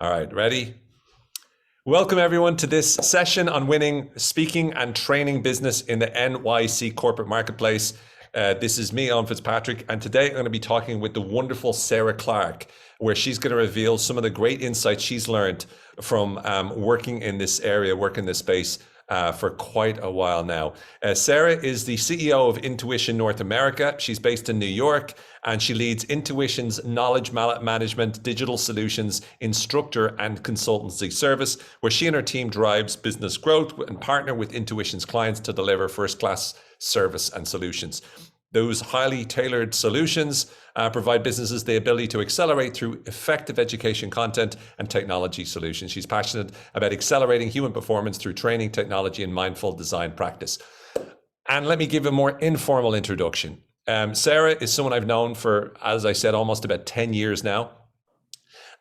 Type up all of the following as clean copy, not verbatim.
All right, ready? Welcome everyone to this session on winning speaking and training business in the NYC corporate marketplace. This is me, Alan Fitzpatrick, and today I'm going to be talking with the wonderful Sarah Clark, where she's going to reveal some of the great insights she's learned from working in this area, working in this space for quite a while now. Sarah is the CEO of Intuition North America. She's based in New York, and she leads Intuition's knowledge management, digital solutions, instructor and consultancy service, where she and her team drives business growth and partner with Intuition's clients to deliver first-class service and solutions. Those highly tailored solutions provide businesses the ability to accelerate through effective education content and technology solutions. She's passionate about accelerating human performance through training, technology, and mindful design practice. And let me give a more informal introduction. Sarah is someone I've known for, as I said, almost about 10 years now.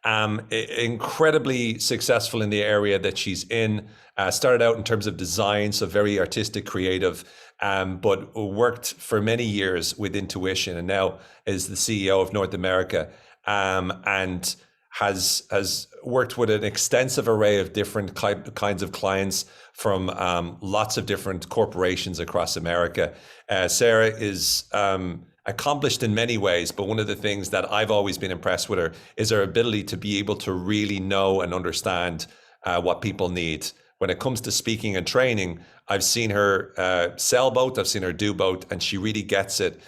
Incredibly successful in the area that she's in. Started out in terms of design, so very artistic, creative, but worked for many years with Intuition, and now is the CEO of North America, and has worked with an extensive array of different kinds of clients from lots of different corporations across America. Sarah is accomplished in many ways, but one of the things that I've always been impressed with her is her ability to be able to really know and understand what people need. When it comes to speaking and training, I've seen her sell both, I've seen her do both, and she really gets it.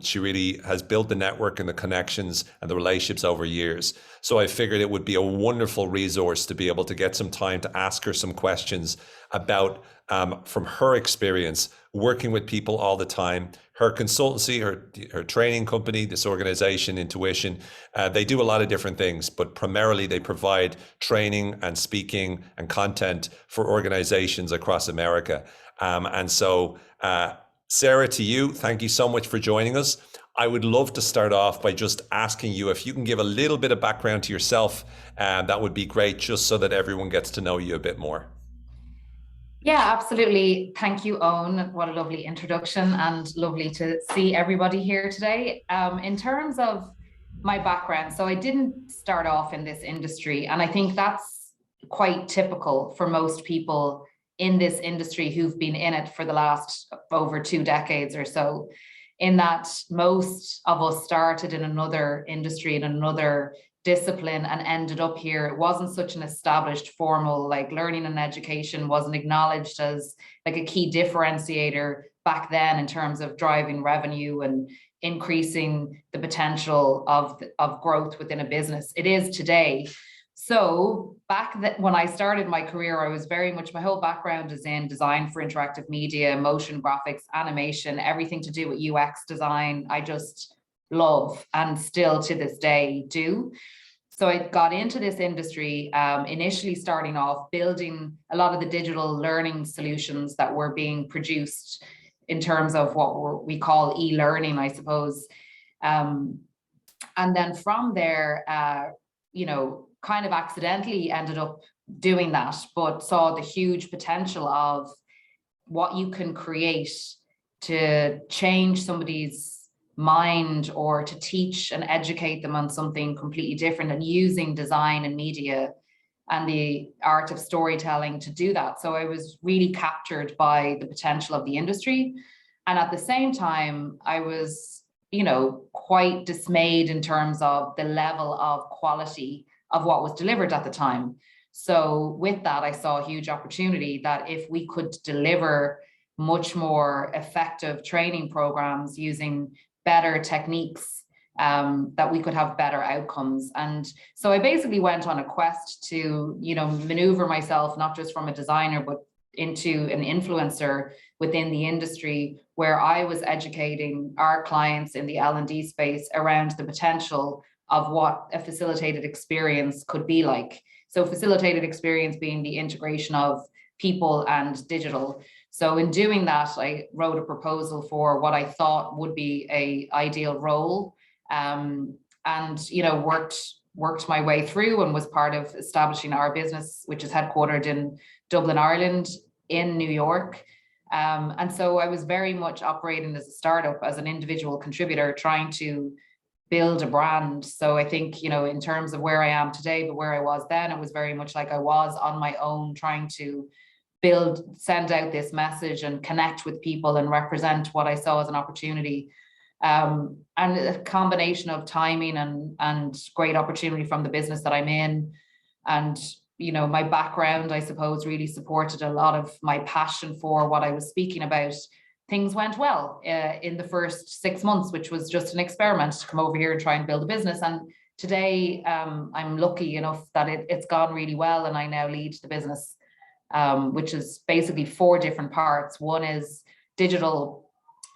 She really has built the network and the connections and the relationships over years. So I figured it would be a wonderful resource to be able to get some time to ask her some questions about, from her experience, working with people all the time, her consultancy, her training company, this organization, Intuition. They do a lot of different things, but primarily they provide training and speaking and content for organizations across America. And so, Sarah, to you, thank you so much for joining us. I would love to start off by just asking you if you can give a little bit of background to yourself, that would be great, just so that everyone gets to know you a bit more. Yeah, absolutely. Thank you, Owen. What a lovely introduction, and lovely to see everybody here today. In terms of my background, so I didn't start off in this industry, and I think that's quite typical for most people in this industry who've been in it for the last over 2 decades or so, in that most of us started in another industry, in another discipline, and ended up here. It wasn't such an established formal, like, learning and education wasn't acknowledged as like a key differentiator back then in terms of driving revenue and increasing the potential of growth within a business. It is today. So back when I started my career, I was very much, my whole background is in design for interactive media, motion graphics, animation, everything to do with UX design. I just love, and still to this day do. So I got into this industry, initially starting off building a lot of the digital learning solutions that were being produced in terms of what we call e-learning, I suppose. And then from there, kind of accidentally ended up doing that, but saw the huge potential of what you can create to change somebody's mind or to teach and educate them on something completely different, and using design and media and the art of storytelling to do that. So I was really captured by the potential of the industry. And at the same time, I was, quite dismayed in terms of the level of quality of what was delivered at the time. So with that, I saw a huge opportunity that if we could deliver much more effective training programs using better techniques, that we could have better outcomes. And so I basically went on a quest to, maneuver myself, not just from a designer, but into an influencer within the industry, where I was educating our clients in the L&D space around the potential of what a facilitated experience could be like. So facilitated experience being the integration of people and digital. So in doing that, I wrote a proposal for what I thought would be an ideal role, and worked my way through, and was part of establishing our business, which is headquartered in Dublin, Ireland, in New York. And so I was very much operating as a startup, as an individual contributor, trying to build a brand. So I think, in terms of where I am today, but where I was then, it was very much like I was on my own trying to send out this message and connect with people and represent what I saw as an opportunity. And a combination of timing and great opportunity from the business that I'm in. And, my background, I suppose, really supported a lot of my passion for what I was speaking about. Things went well in the first 6 months, which was just an experiment to come over here and try and build a business. And today I'm lucky enough that it's gone really well. And I now lead the business, which is basically 4 different parts. One is digital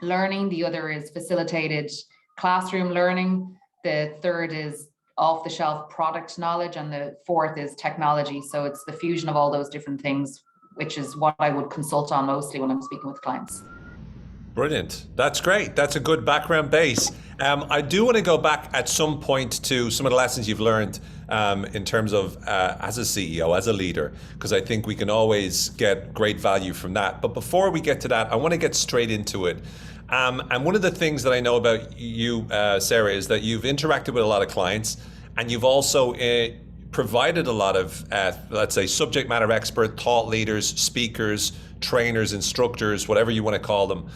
learning. The other is facilitated classroom learning. The third is off-the-shelf product knowledge. And the fourth is technology. So it's the fusion of all those different things, which is what I would consult on mostly when I'm speaking with clients. Brilliant. That's great. That's a good background base. I do want to go back at some point to some of the lessons you've learned in terms of as a CEO, as a leader, because I think we can always get great value from that. But before we get to that, I want to get straight into it. And one of the things that I know about you, Sarah, is that you've interacted with a lot of clients, and you've also provided a lot of, let's say, subject matter expert, thought leaders, speakers, trainers, instructors, whatever you want to call them.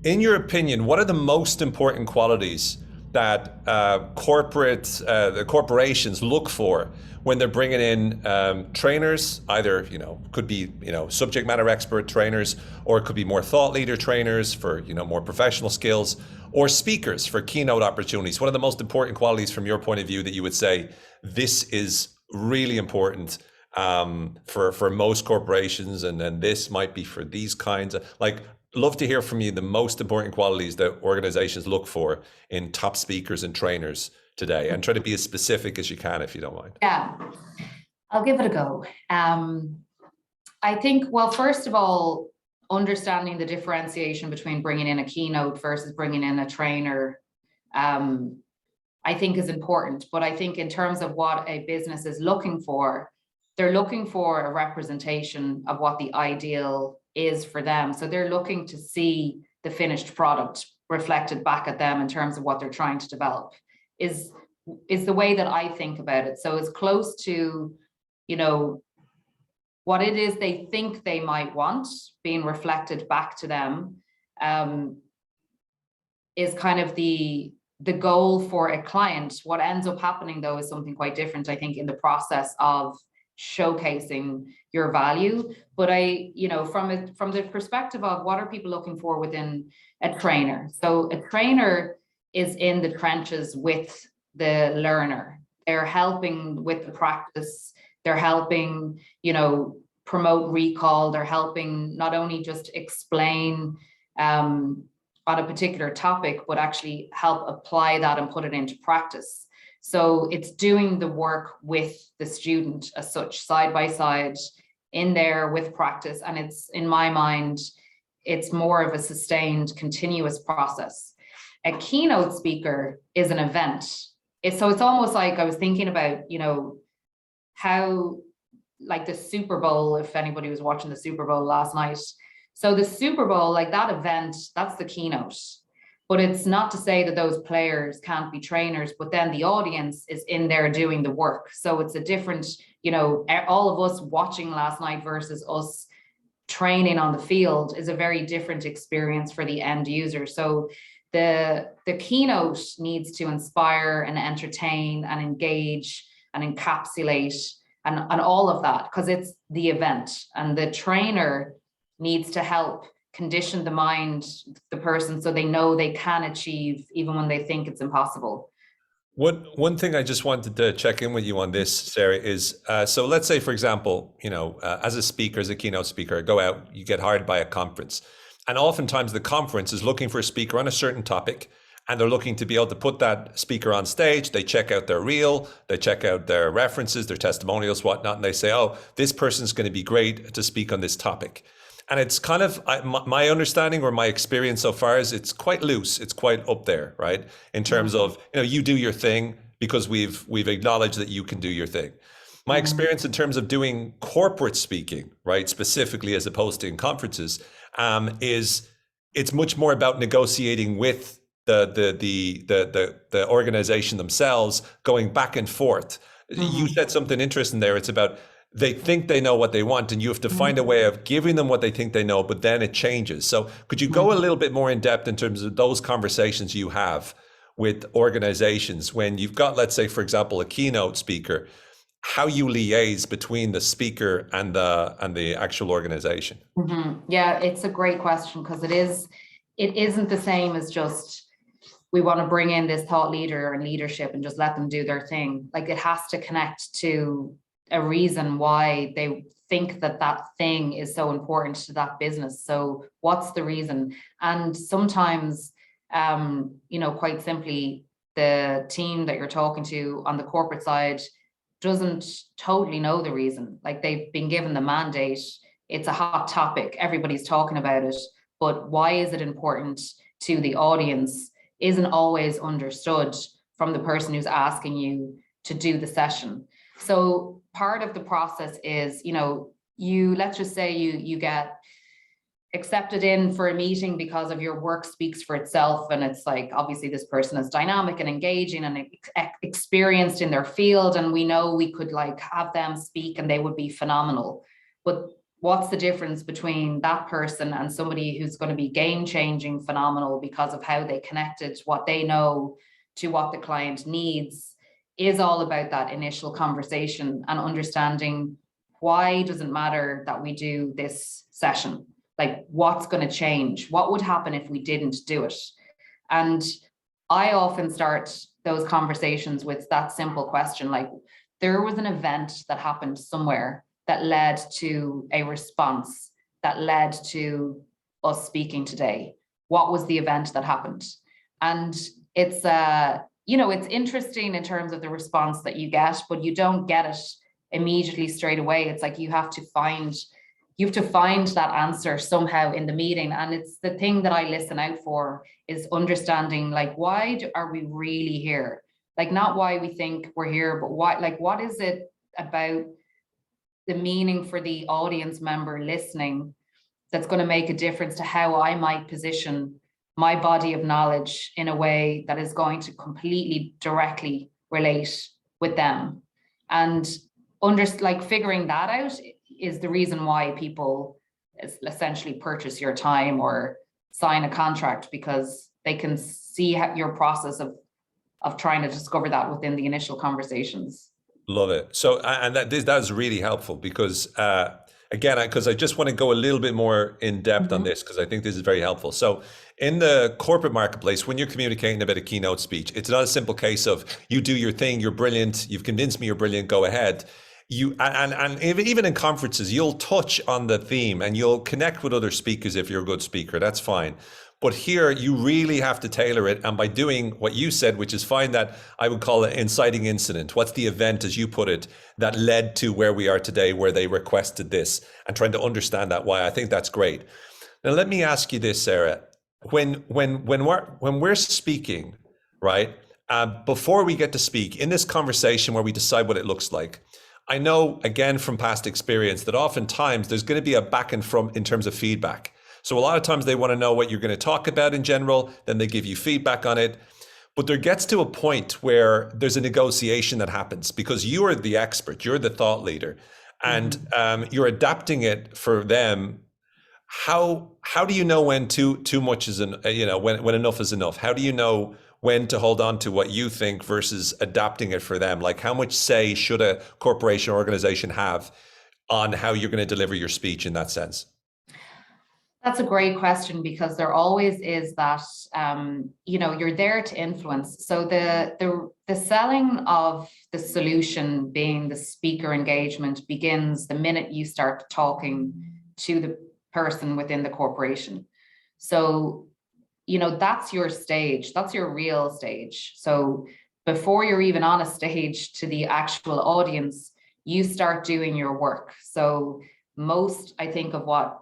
In your opinion, what are the most important qualities that the corporations look for when they're bringing in trainers? Either could be subject matter expert trainers, or it could be more thought leader trainers for more professional skills, or speakers for keynote opportunities. What are the most important qualities from your point of view that you would say this is really important for most corporations, and then this might be for these kinds of love to hear from you the most important qualities that organizations look for in top speakers and trainers today, and try to be as specific as you can, if you don't mind. Yeah, I'll give it a go. I think, well, first of all, understanding the differentiation between bringing in a keynote versus bringing in a trainer, I think is important. But I think in terms of what a business is looking for, they're looking for a representation of what the ideal is for them. So they're looking to see the finished product reflected back at them in terms of what they're trying to develop, is the way that I think about it. So it's close to, what it is they think they might want being reflected back to them, is kind of the goal for a client. What ends up happening though is something quite different, I think, in the process of showcasing your value. But from the perspective of what are people looking for within a trainer? So a trainer is in the trenches with the learner. They're helping with the practice. They're helping, promote recall. They're helping not only just explain on a particular topic, but actually help apply that and put it into practice. So it's doing the work with the student as such, side by side, in there with practice. And it's, in my mind, it's more of a sustained, continuous process. A keynote speaker is an event. So it's almost like I was thinking about, how, like the Super Bowl, if anybody was watching the Super Bowl last night. So the Super Bowl, like that event, that's the keynote. But it's not to say that those players can't be trainers, but then the audience is in there doing the work. So it's a different, all of us watching last night versus us training on the field is a very different experience for the end user. So the keynote needs to inspire and entertain and engage and encapsulate and all of that, because it's the event. And the trainer needs to help condition the mind, the person, so they know they can achieve even when they think it's impossible. One thing I just wanted to check in with you on this, Sarah, is so let's say, for example, as a speaker, as a keynote speaker, go out, you get hired by a conference. And oftentimes the conference is looking for a speaker on a certain topic, and they're looking to be able to put that speaker on stage. They check out their reel, they check out their references, their testimonials, whatnot, and they say, oh, this person's going to be great to speak on this topic. And it's kind of my understanding or my experience so far is it's quite loose. It's quite up there, right? In terms of, you do your thing because we've acknowledged that you can do your thing. My experience in terms of doing corporate speaking, right, specifically as opposed to in conferences, is it's much more about negotiating with the organization themselves going back and forth. You said something interesting there. It's about they think they know what they want, and you have to find a way of giving them what they think they know, but then it changes. So could you go a little bit more in depth in terms of those conversations you have with organizations when you've got, let's say, for example, a keynote speaker, how you liaise between the speaker and the actual organization? Yeah, it's a great question, because it isn't the same as just we want to bring in this thought leader and leadership and just let them do their thing. Like, it has to connect to a reason why they think that that thing is so important to that business. So what's the reason? And sometimes, quite simply, the team that you're talking to on the corporate side doesn't totally know the reason. Like, they've been given the mandate, it's a hot topic, everybody's talking about it, but why is it important to the audience isn't always understood from the person who's asking you to do the session. So part of the process is, let's just say you get accepted in for a meeting because of your work speaks for itself. And it's like, obviously this person is dynamic and engaging and experienced in their field. And we know we could like have them speak and they would be phenomenal. But what's the difference between that person and somebody who's going to be game-changing phenomenal because of how they connected what they know to what the client needs? Is all about that initial conversation and understanding why does it matter that we do this session? Like, what's going to change? What would happen if we didn't do it? And I often start those conversations with that simple question, like, there was an event that happened somewhere that led to a response, that led to us speaking today. What was the event that happened? And it's, it's interesting in terms of the response that you get, but you don't get it immediately straight away. It's like you have to find that answer somehow in the meeting. And it's the thing that I listen out for is understanding, like, why are we really here? Like, not why we think we're here, but why, like, what is it about the meaning for the audience member listening that's going to make a difference to how I might position my body of knowledge in a way that is going to completely directly relate with them. And figuring that out is the reason why people essentially purchase your time or sign a contract, because they can see your process of trying to discover that within the initial conversations. Love it. So, and that is really helpful because, again, because I just want to go a little bit more in depth on this, because I think this is very helpful. So in the corporate marketplace, when you're communicating about a keynote speech, it's not a simple case of you do your thing, you're brilliant, you've convinced me you're brilliant, go ahead. And even in conferences, you'll touch on the theme and you'll connect with other speakers if you're a good speaker, that's fine. But here you really have to tailor it. And by doing what you said, which is find that, I would call it inciting incident. What's the event, as you put it, that led to where we are today, where they requested this, and trying to understand that why. I think that's great. Now, let me ask you this, Sarah. When we're speaking, right, before we get to speak in this conversation where we decide what it looks like, I know, again, from past experience that oftentimes there's going to be a back and from in terms of feedback. So a lot of times they want to know what you're going to talk about in general, then they give you feedback on it. But there gets to a point where there's a negotiation that happens because you are the expert, you're the thought leader, and you're adapting it for them. How do you know when too much is when enough is enough? How do you know when to hold on to what you think versus adapting it for them? Like, how much say should a corporation or organization have on how you're going to deliver your speech in that sense? That's a great question, because there always is that, you're there to influence. So the selling of the solution, being the speaker engagement, begins the minute you start talking to the person within the corporation. So, that's your stage, that's your real stage. So before you're even on a stage to the actual audience, you start doing your work. So most, I think, of what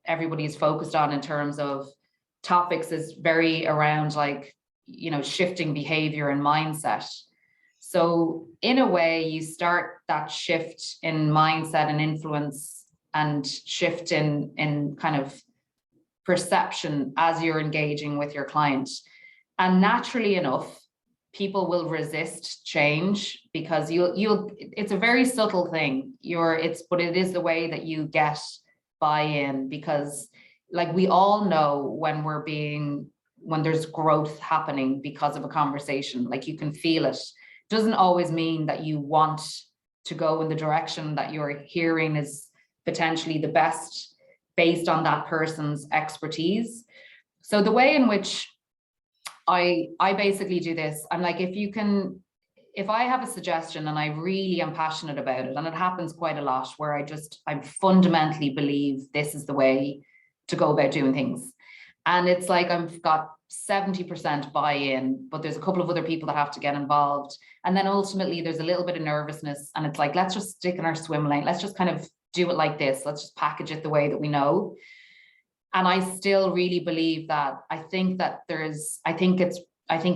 everybody's focused on in terms of topics is very around shifting behavior and mindset. So in a way, you start that shift in mindset and influence and shift in kind of perception as you're engaging with your client. And naturally enough, people will resist change because it's a very subtle thing. But it is the way that you get buy-in, because like we all know when there's growth happening because of a conversation, like you can feel it. Doesn't always mean that you want to go in the direction that you're hearing is potentially the best based on that person's expertise. So the way in which I basically do this, I'm like, if I have a suggestion and I really am passionate about it, and it happens quite a lot where I fundamentally believe this is the way to go about doing things. And it's like I've got 70% buy-in, but there's a couple of other people that have to get involved. And then ultimately there's a little bit of nervousness, and it's like, let's just stick in our swim lane. Let's just kind of do it like this. Let's just package it the way that we know. And I still really believe that. I think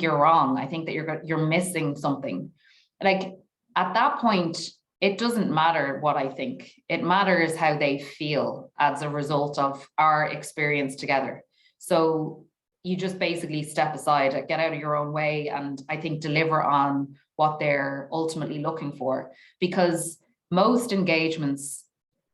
you're wrong. I think that you're missing something. Like at that point, it doesn't matter what I think. It matters how they feel as a result of our experience together. So you just basically step aside, get out of your own way, and I think deliver on what they're ultimately looking for. Because most engagements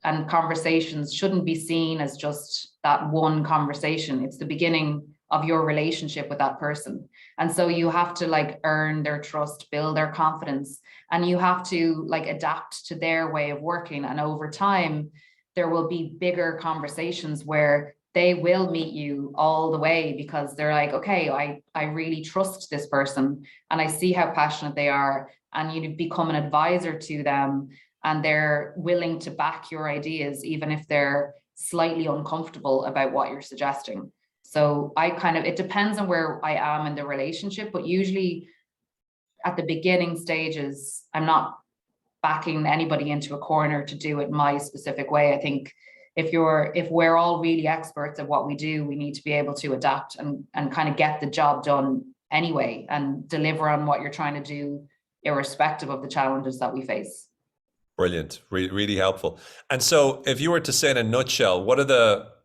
and conversations shouldn't be seen as just that one conversation. It's the beginning of your relationship with that person. And so you have to like earn their trust, build their confidence, and you have to like adapt to their way of working. And over time, there will be bigger conversations where they will meet you all the way, because they're like, okay, I really trust this person and I see how passionate they are. And you become an advisor to them, and they're willing to back your ideas, even if they're slightly uncomfortable about what you're suggesting. So it depends on where I am in the relationship, but usually at the beginning stages, I'm not backing anybody into a corner to do it my specific way. I think if we're all really experts at what we do, we need to be able to adapt and kind of get the job done anyway, and deliver on what you're trying to do, irrespective of the challenges that we face. Brilliant. Really helpful. And so if you were to say in a nutshell,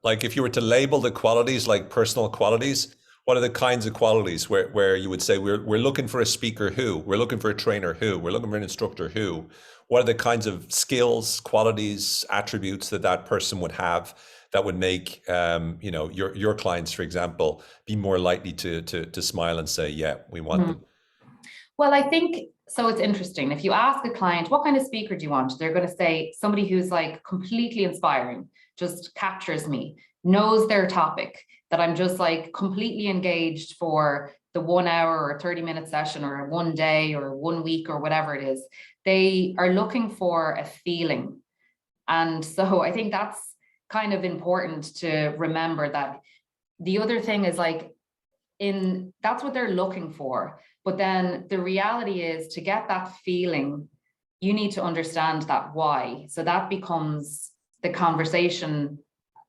if you were to label the qualities, like personal qualities, what are the kinds of qualities where you would say we're looking for a speaker who, we're looking for a trainer who, we're looking for an instructor who? What are the kinds of skills, qualities, attributes that person would have that would make your clients, for example, be more likely to smile and say, yeah, we want them? Well, I think so. It's interesting. If you ask a client, what kind of speaker do you want? They're going to say somebody who's like completely inspiring, just captures me, knows their topic, that I'm just like completely engaged for the 1 hour or 30-minute session or one day or 1 week or whatever it is. They are looking for a feeling. And so I think that's kind of important to remember, that the other thing is like, that's what they're looking for. But then the reality is, to get that feeling, you need to understand that why. So that becomes the conversation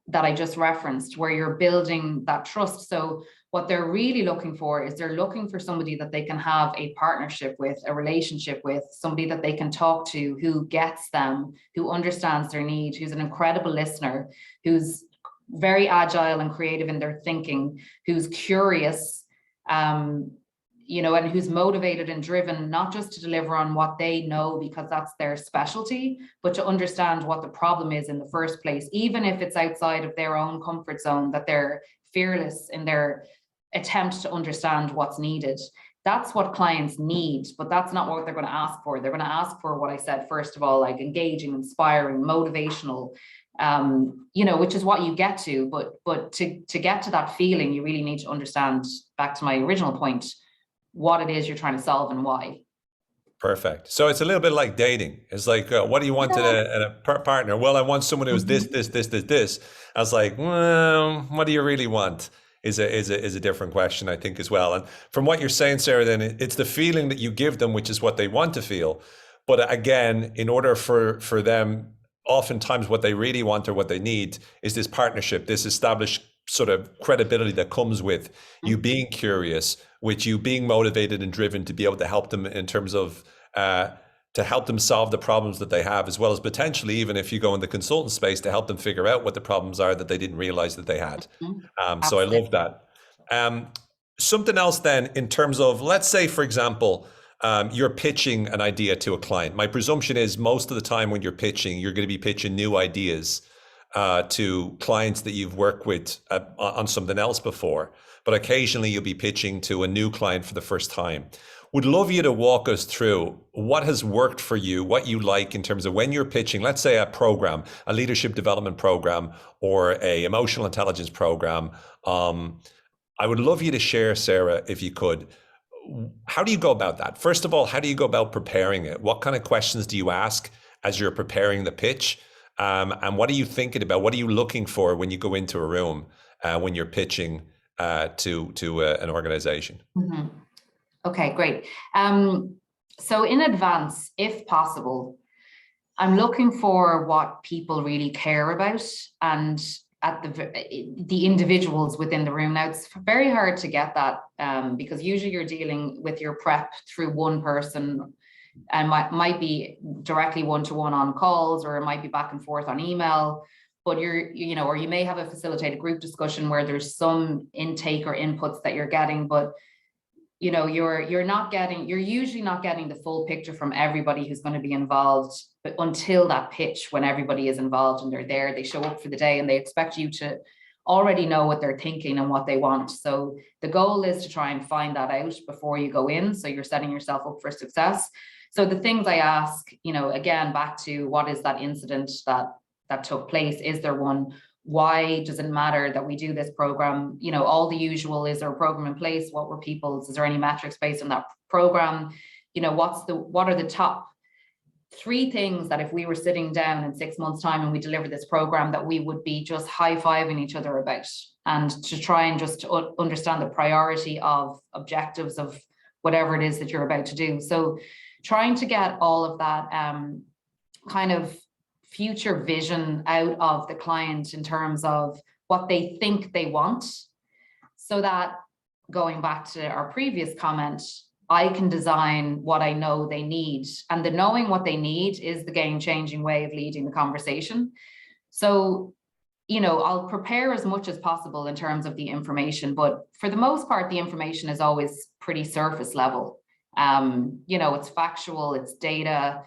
that I just referenced, where you're building that trust. So what they're really looking for is they're looking for somebody that they can have a partnership with, a relationship with, somebody that they can talk to, who gets them, who understands their need, who's an incredible listener, who's very agile and creative in their thinking, who's curious, and who's motivated and driven, not just to deliver on what they know because that's their specialty, but to understand what the problem is in the first place, even if it's outside of their own comfort zone, that they're fearless in their attempt to understand what's needed. That's what clients need, but that's not what they're going to ask for. They're going to ask for what I said, first of all, like engaging, inspiring, motivational, which is what you get to, but to get to that feeling, you really need to understand, back to my original point, what it is you're trying to solve and why. Perfect. So it's a little bit like dating. It's like, what do you want in a partner? Well, I want someone who's this. I was like, well, what do you really want? Is a different question, I think, as well. And from what you're saying, Sarah, then it's the feeling that you give them, which is what they want to feel. But again, in order for them, oftentimes what they really want or what they need is this partnership, this established sort of credibility that comes with you being curious, with you being motivated and driven to be able to help them in terms of to help them solve the problems that they have, as well as potentially, even if you go in the consultant space, to help them figure out what the problems are that they didn't realize that they had. So I love that. Something else then, in terms of, let's say, for example, you're pitching an idea to a client. My presumption is most of the time when you're pitching, you're going to be pitching new ideas to clients that you've worked with on something else before. But occasionally you'll be pitching to a new client for the first time. Would love you to walk us through what has worked for you, what you like in terms of when you're pitching, let's say a program, a leadership development program, or a emotional intelligence program. I would love you to share, Sarah, if you could. How do you go about that? First of all, how do you go about preparing it? What kind of questions do you ask as you're preparing the pitch? And what are you thinking about? What are you looking for when you go into a room when you're pitching to an organization? Mm-hmm. Okay, great. So in advance, if possible, I'm looking for what people really care about and at the individuals within the room. Now, it's very hard to get that because usually you're dealing with your prep through one person, and might be directly one-to-one on calls, or it might be back and forth on email. But or you may have a facilitated group discussion where there's some intake or inputs that you're getting, but you're usually not getting the full picture from everybody who's going to be involved, but until that pitch, when everybody is involved and they're there, they show up for the day and they expect you to already know what they're thinking and what they want. So the goal is to try and find that out before you go in, so you're setting yourself up for success. So the things I ask, again, back to what is that incident that took place? Is there one? Why does it matter that we do this program? All the usual. Is there a program in place? What were people's? Is there any metrics based on that program? What are the top 3 things that if we were sitting down in 6 months' time and we deliver this program, that we would be just high-fiving each other about, and to try and just understand the priority of objectives of whatever it is that you're about to do. So trying to get all of that kind of future vision out of the client in terms of what they think they want, so that, going back to our previous comment, I can design what I know they need. And the knowing what they need is the game-changing way of leading the conversation. So, I'll prepare as much as possible in terms of the information, but for the most part, the information is always pretty surface level. It's factual, it's data.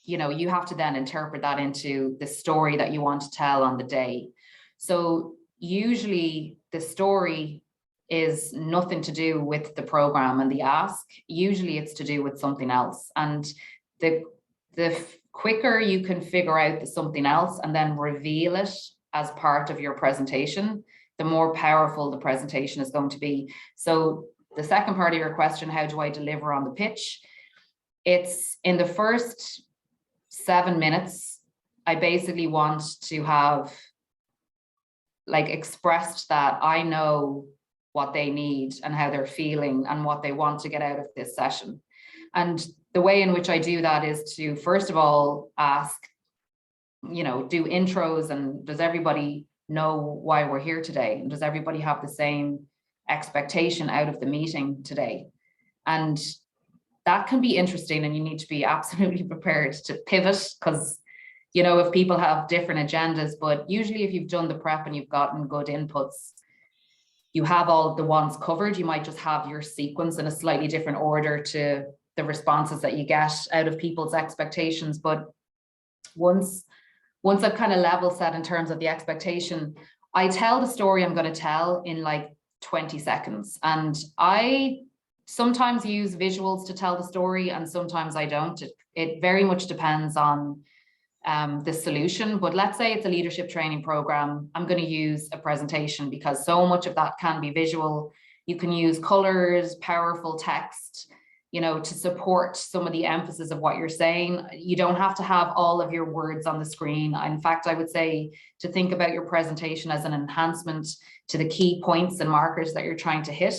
You have to then interpret that into the story that you want to tell on the day. So usually the story is nothing to do with the program and the ask. Usually it's to do with something else. And the quicker you can figure out the something else and then reveal it as part of your presentation, the more powerful the presentation is going to be. So the second part of your question, how do I deliver on the pitch? It's in the first 7 minutes, I basically want to have expressed that I know what they need and how they're feeling and what they want to get out of this session. And the way in which I do that is to, first of all, ask, do intros, and does everybody know why we're here today? And does everybody have the same expectation out of the meeting today? And that can be interesting, and you need to be absolutely prepared to pivot, because if people have different agendas, but usually if you've done the prep and you've gotten good inputs, you have all of the ones covered. You might just have your sequence in a slightly different order to the responses that you get out of people's expectations. But once I've kind of level set in terms of the expectation, I tell the story I'm going to tell in 20 seconds. And I sometimes use visuals to tell the story, and sometimes I don't. It very much depends on the solution. But let's say it's a leadership training program, I'm going to use a presentation because so much of that can be visual. You can use colors, powerful text, to support some of the emphasis of what you're saying. You don't have to have all of your words on the screen. In fact, I would say to think about your presentation as an enhancement to the key points and markers that you're trying to hit,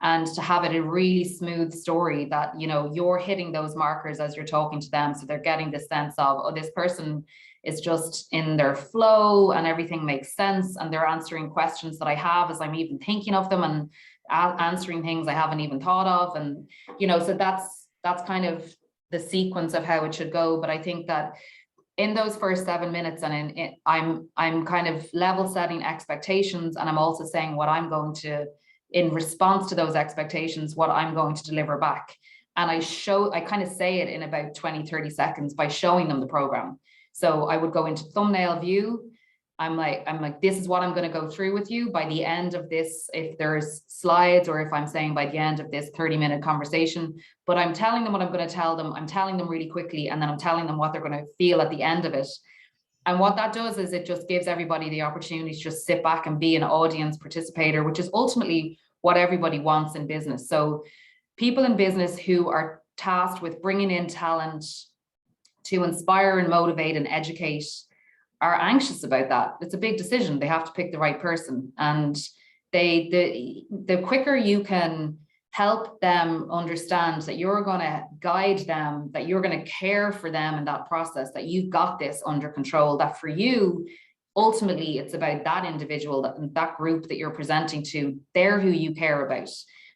and to have it a really smooth story that, you're hitting those markers as you're talking to them. So they're getting the sense of, oh, this person is just in their flow and everything makes sense. And they're answering questions that I have as I'm even thinking of them, and answering things I haven't even thought of. And, so that's kind of the sequence of how it should go. But I think that in those first 7 minutes, I'm kind of level setting expectations, and I'm also saying what I'm going to in response to those expectations, what I'm going to deliver back. And I kind of say it in about 20, 30 seconds by showing them the program. So I would go into thumbnail view. I'm like, this is what I'm going to go through with you by the end of this, if there's slides, or if I'm saying by the end of this 30-minute conversation, but I'm telling them what I'm going to tell them. I'm telling them really quickly, and then I'm telling them what they're going to feel at the end of it. And what that does is it just gives everybody the opportunity to just sit back and be an audience participator, which is ultimately what everybody wants in business. So people in business who are tasked with bringing in talent to inspire and motivate and educate are anxious about that. It's a big decision. They have to pick the right person. And the quicker you can help them understand that you're going to guide them, that you're going to care for them in that process, that you've got this under control, that for you, ultimately, it's about that individual, that group that you're presenting to, they're who you care about.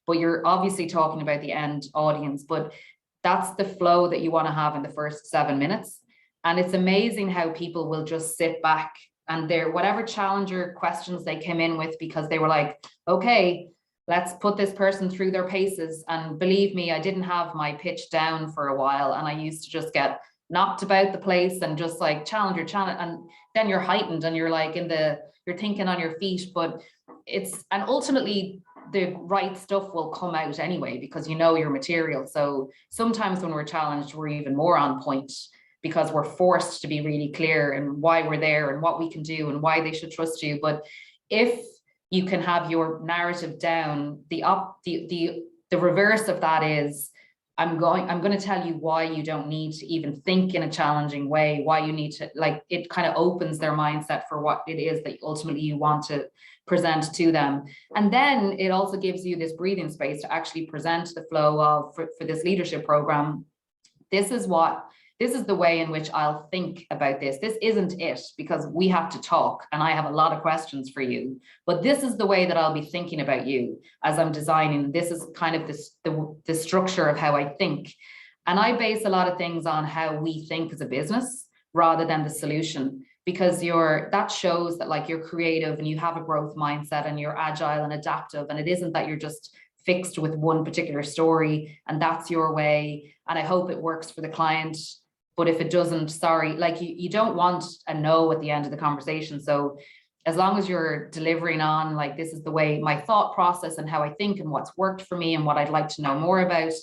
But you're obviously talking about the end audience, but that's the flow that you want to have in the first 7 minutes. And it's amazing how people will just sit back and their whatever challenger questions they came in with, because they were like, okay, let's put this person through their paces. And believe me, I didn't have my pitch down for a while. And I used to just get knocked about the place and just like challenge. And then you're heightened and you're like you're thinking on your feet, but and ultimately the right stuff will come out anyway, because you know your material. So sometimes when we're challenged, we're even more on point, because we're forced to be really clear and why we're there and what we can do and why they should trust you. But if you can have your narrative down, the reverse of that is, I'm going to tell you why you don't need to even think in a challenging way, why you need to, like, it kind of opens their mindset for what it is that ultimately you want to present to them. And then it also gives you this breathing space to actually present the flow of, for this leadership program. This is the way in which I'll think about this. This isn't it, because we have to talk and I have a lot of questions for you, but this is the way that I'll be thinking about you as I'm designing. This is kind of the structure of how I think. And I base a lot of things on how we think as a business rather than the solution, because that shows that, like, you're creative and you have a growth mindset and you're agile and adaptive. And it isn't that you're just fixed with one particular story and that's your way. And I hope it works for the client. But if it doesn't, sorry, like you don't want a no at the end of the conversation. So as long as you're delivering on, like, this is the way my thought process and how I think and what's worked for me and what I'd like to know more about,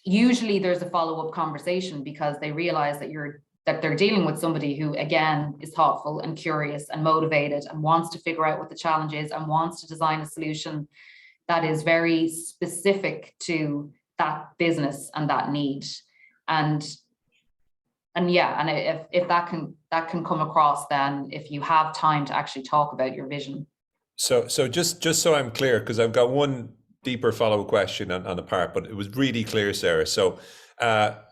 usually there's a follow-up conversation, because they realize that they're dealing with somebody who, again, is thoughtful and curious and motivated and wants to figure out what the challenge is and wants to design a solution that is very specific to that business and that need. And yeah, and if that can come across, then if you have time to actually talk about your vision. So just so I'm clear, because I've got one deeper follow-up question on the part, but it was really clear, Sarah. So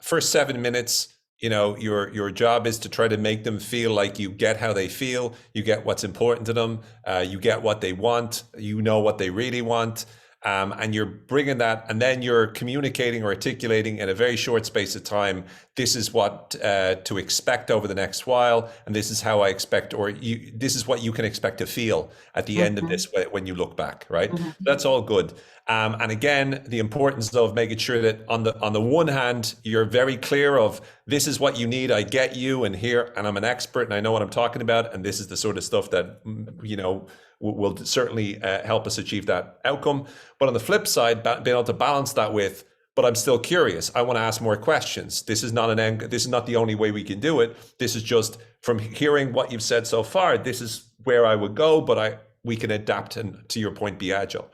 first 7 minutes, your job is to try to make them feel like you get how they feel, you get what's important to them, you get what they want, what they really want. And you're bringing that, and then you're communicating or articulating in a very short space of time, this is what to expect over the next while, and this is how I expect, this is what you can expect to feel at the end of this when you look back, right? That's all good. And again, the importance of making sure that on the one hand, you're very clear of, this is what you need, I get you, and I'm an expert and I know what I'm talking about, and this is the sort of stuff that will certainly help us achieve that outcome. But on the flip side, being able to balance that with, but I'm still curious, I want to ask more questions. This is not the only way we can do it. This is just, from hearing what you've said so far, this is where I would go, but we can adapt and, to your point, be agile.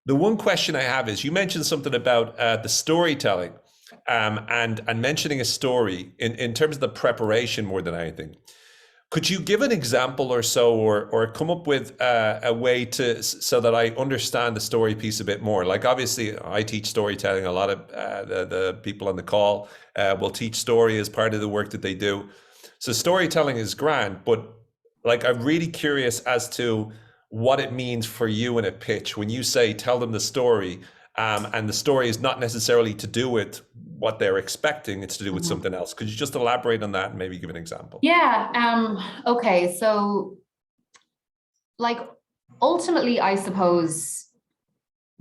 The one question I have is, you mentioned something about the storytelling and mentioning a story in terms of the preparation more than anything. Could you give an example or so, or come up with a way so that I understand the story piece a bit more? Like, obviously, I teach storytelling. A lot of the people on the call will teach story as part of the work that they do. So storytelling is grand, but like, I'm really curious as to what it means for you in a pitch when you say tell them the story, and the story is not necessarily to do with what they're expecting, it's to do with something else. Could you just elaborate on that and maybe give an example? Yeah. Okay. So, like, Ultimately, I suppose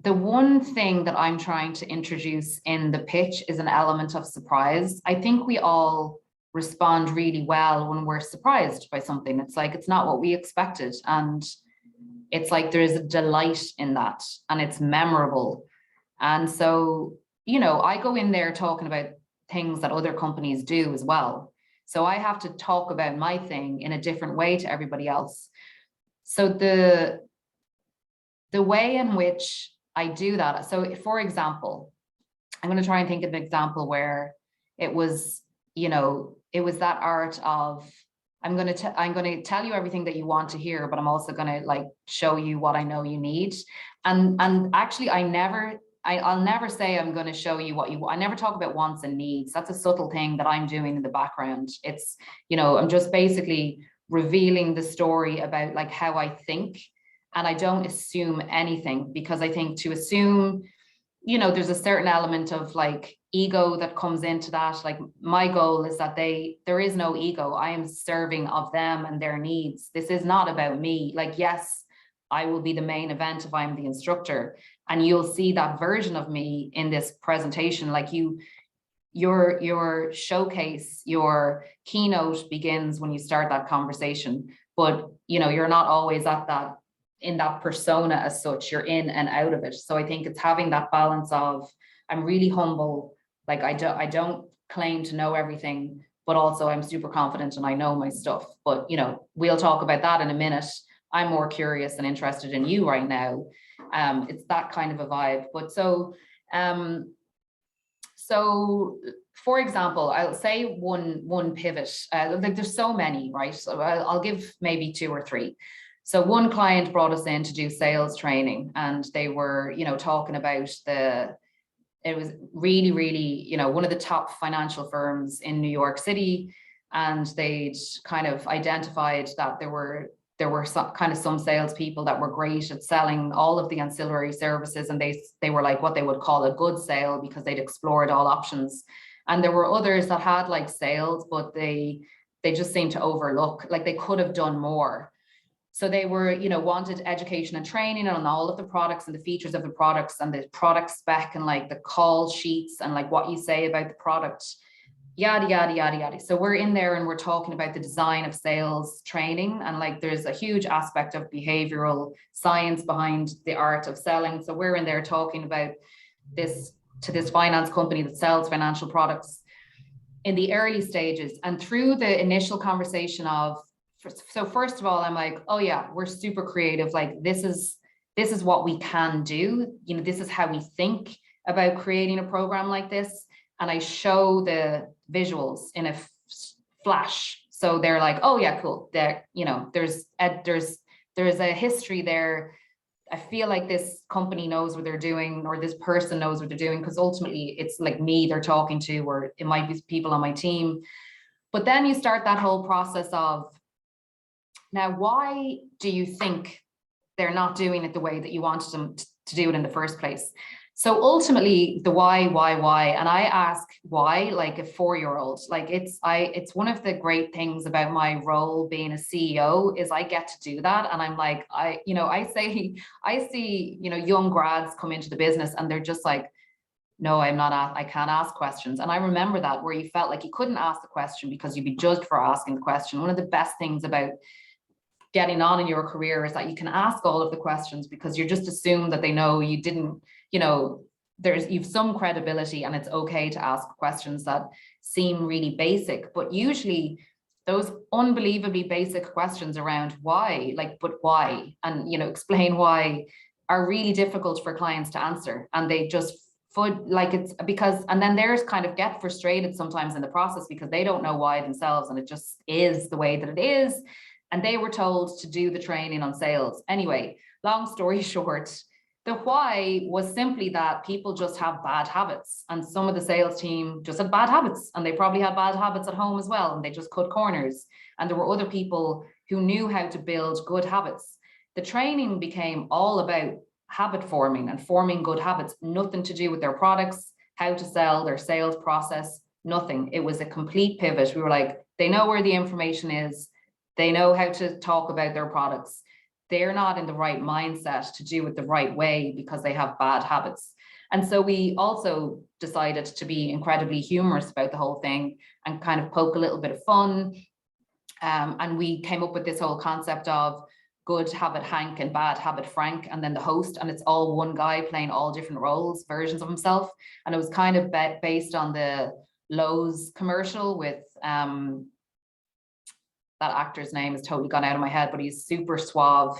the one thing that I'm trying to introduce in the pitch is an element of surprise. I think we all respond really well when we're surprised by something. It's like, it's not what we expected. And it's like there's a delight in that and it's memorable. And so, I go in there talking about things that other companies do as well. So I have to talk about my thing in a different way to everybody else. So the way in which I do that. So for example, I'm going to try and think of an example where it was, it was that art of I'm going to tell you everything that you want to hear, but I'm also going to like show you what I know you need. And actually I'll never say I'm going to show you what you want. I never talk about wants and needs. That's a subtle thing that I'm doing in the background. It's, I'm just basically revealing the story about like how I think, and I don't assume anything, because I think to assume, there's a certain element of like ego that comes into that. Like my goal is that there is no ego. I am serving of them and their needs. This is not about me. Like, yes, I will be the main event if I'm the instructor, and you'll see that version of me in this presentation. Like your showcase, your keynote begins when you start that conversation, but you're not always at that in that persona as such. You're in and out of it. So I think it's having that balance of I'm really humble, like I don't claim to know everything, but also I'm super confident and I know my stuff. But we'll talk about that in a minute. I'm more curious and interested in you right now. It's that kind of a vibe. But so for example, I'll say one pivot. Like there's so many, right? So I'll give maybe two or three. So one client brought us in to do sales training, and they were, talking about it was really, really, one of the top financial firms in New York City. And they'd kind of identified that there were some salespeople that were great at selling all of the ancillary services. And they were like what they would call a good sale, because they'd explored all options. And there were others that had like sales, but they just seemed to overlook, like they could have done more. So they were, wanted education and training on all of the products and the features of the products and the product spec and like the call sheets and like what you say about the product, yada, yada, yada, yada. So we're in there and we're talking about the design of sales training. And like, there's a huge aspect of behavioral science behind the art of selling. So we're in there talking about this to this finance company that sells financial products in the early stages. And through the initial conversation of, so first of all, I'm like, oh yeah, we're super creative. Like this is what we can do. This is how we think about creating a program like this. And I show the visuals in a flash. So they're like, oh yeah, cool. There's a history there. I feel like this company knows what they're doing, or this person knows what they're doing, because ultimately it's like me they're talking to, or it might be people on my team. But then you start that whole process of, now, why do you think they're not doing it the way that you wanted them to do it in the first place? So ultimately, the why, and I ask why like a 4-year-old. Like it's one of the great things about my role being a CEO is I get to do that. And I'm like, I see, young grads come into the business and they're just like, no, I can't ask questions. And I remember that, where you felt like you couldn't ask the question because you'd be judged for asking the question. One of the best things about getting on in your career is that you can ask all of the questions, because you're just assumed that they know you didn't, you've some credibility, and it's okay to ask questions that seem really basic. But usually those unbelievably basic questions around why, like, but why, and, explain why, are really difficult for clients to answer. And they just it's because, and then theirs kind of get frustrated sometimes in the process because they don't know why themselves, and it just is the way that it is. And they were told to do the training on sales. Anyway, long story short, the why was simply that people just have bad habits. And some of the sales team just had bad habits, and they probably had bad habits at home as well. And they just cut corners. And there were other people who knew how to build good habits. The training became all about habit forming and forming good habits, nothing to do with their products, how to sell, their sales process, nothing. It was a complete pivot. We were like, they know where the information is. They know how to talk about their products. they're not in the right mindset to do it the right way because they have bad habits. And so we also decided to be incredibly humorous about the whole thing and kind of poke a little bit of fun. And we came up with this whole concept of good habit Hank and bad habit Frank, and then the host, and it's all one guy playing all different roles, versions of himself. And it was kind of based on the Lowe's commercial with that actor's name has totally gone out of my head, but he's super suave.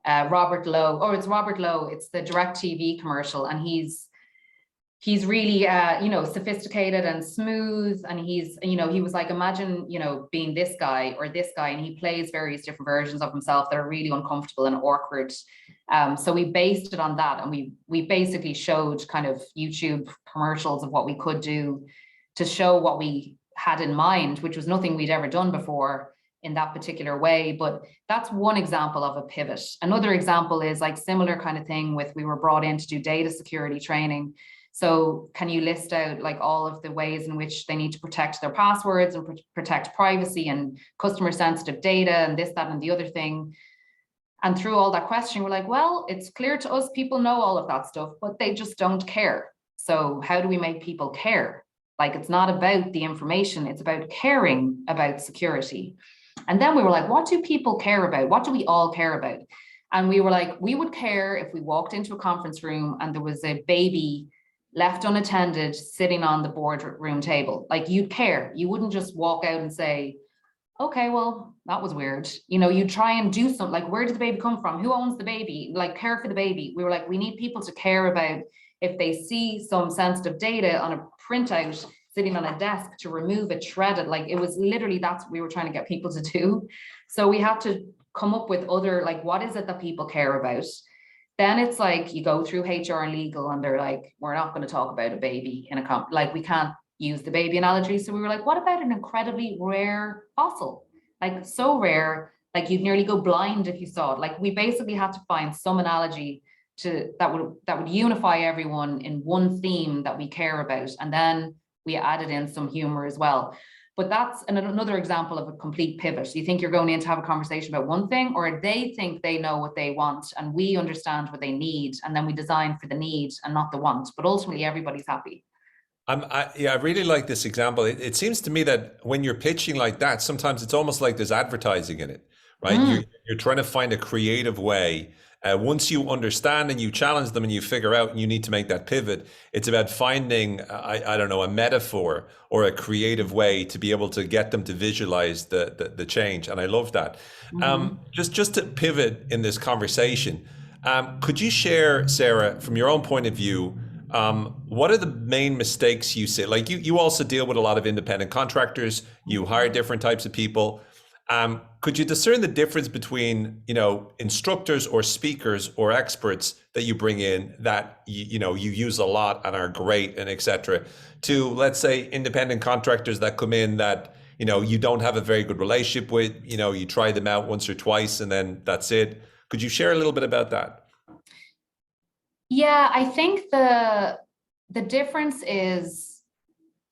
Robert Lowe. Oh, it's Robert Lowe. It's the DirecTV commercial, and he's really sophisticated and smooth, and he was like, imagine being this guy or this guy, and he plays various different versions of himself that are really uncomfortable and awkward. So we based it on that, and we basically showed kind of YouTube commercials of what we could do to show what we had in mind, which was nothing we'd ever done before in that particular way. But that's one example of a pivot. Another example is like similar kind of thing with, we were brought in to do data security training. So can you list out like all of the ways in which they need to protect their passwords and protect privacy and customer sensitive data and this, that, and the other thing? And through all that questioning, we're like, well, it's clear to us people know all of that stuff, but they just don't care. So how do we make people care? Like, it's not about the information, it's about caring about security. And then we were like, what do people care about? What do we all care about? And we were like, we would care if we walked into a conference room and there was a baby left unattended sitting on the boardroom table. Like, you'd care. You wouldn't just walk out and say, okay, well, that was weird. You'd try and do something like, where did the baby come from? Who owns the baby? Like, care for the baby. We were like, we need people to care about if they see some sensitive data on a printout sitting on a desk, to remove it, shred it. Like, it was literally, that's what we were trying to get people to do. So we had to come up with other, like, what is it that people care about? Then it's like, you go through HR and legal, and they're like, we're not going to talk about a baby in a like, we can't use the baby analogy. So we were like, what about an incredibly rare fossil? Like, so rare, like you'd nearly go blind if you saw it. Like, we basically had to find some analogy that would unify everyone in one theme that we care about. And then we added in some humor as well. But that's another example of a complete pivot. You think you're going in to have a conversation about one thing, or they think they know what they want and we understand what they need, and then we design for the need and not the want. But ultimately, everybody's happy. I really like this example. It seems to me that when you're pitching like that, sometimes it's almost like there's advertising in it, right? You're trying to find a creative way. Once you understand and you challenge them and you figure out and you need to make that pivot, it's about finding, I don't know, a metaphor or a creative way to be able to get them to visualize the change. And I love that. Just to pivot in this conversation, could you share, Sarah, from your own point of view, what are the main mistakes you see? Like, you also deal with a lot of independent contractors, you hire different types of people. Could you discern the difference between, instructors or speakers or experts that you bring in that you use a lot and are great and et cetera, to, let's say, independent contractors that come in that you don't have a very good relationship with, you try them out once or twice and then that's it. Could you share a little bit about that? Yeah, I think the difference is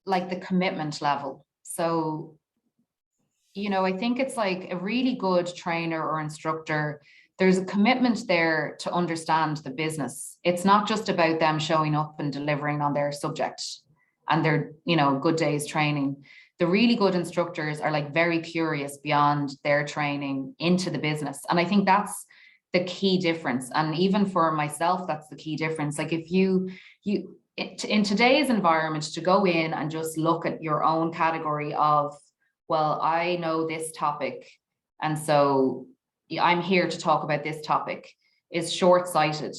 like the commitment level. So I think it's like a really good trainer or instructor, there's a commitment there to understand the business. It's not just about them showing up and delivering on their subject and their, good days training. The really good instructors are like very curious beyond their training into the business. And I think that's the key difference. And even for myself, that's the key difference. Like, if you in today's environment, to go in and just look at your own category of, well, I know this topic, and so I'm here to talk about this topic, is short-sighted.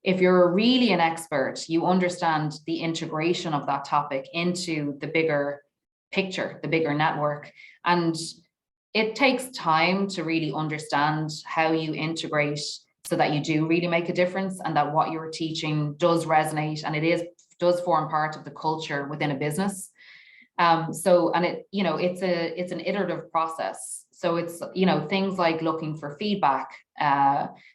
If you're really an expert, you understand the integration of that topic into the bigger picture, the bigger network. And it takes time to really understand how you integrate so that you do really make a difference, and that what you're teaching does resonate and does form part of the culture within a business. It's an iterative process. So it's, things like looking for feedback,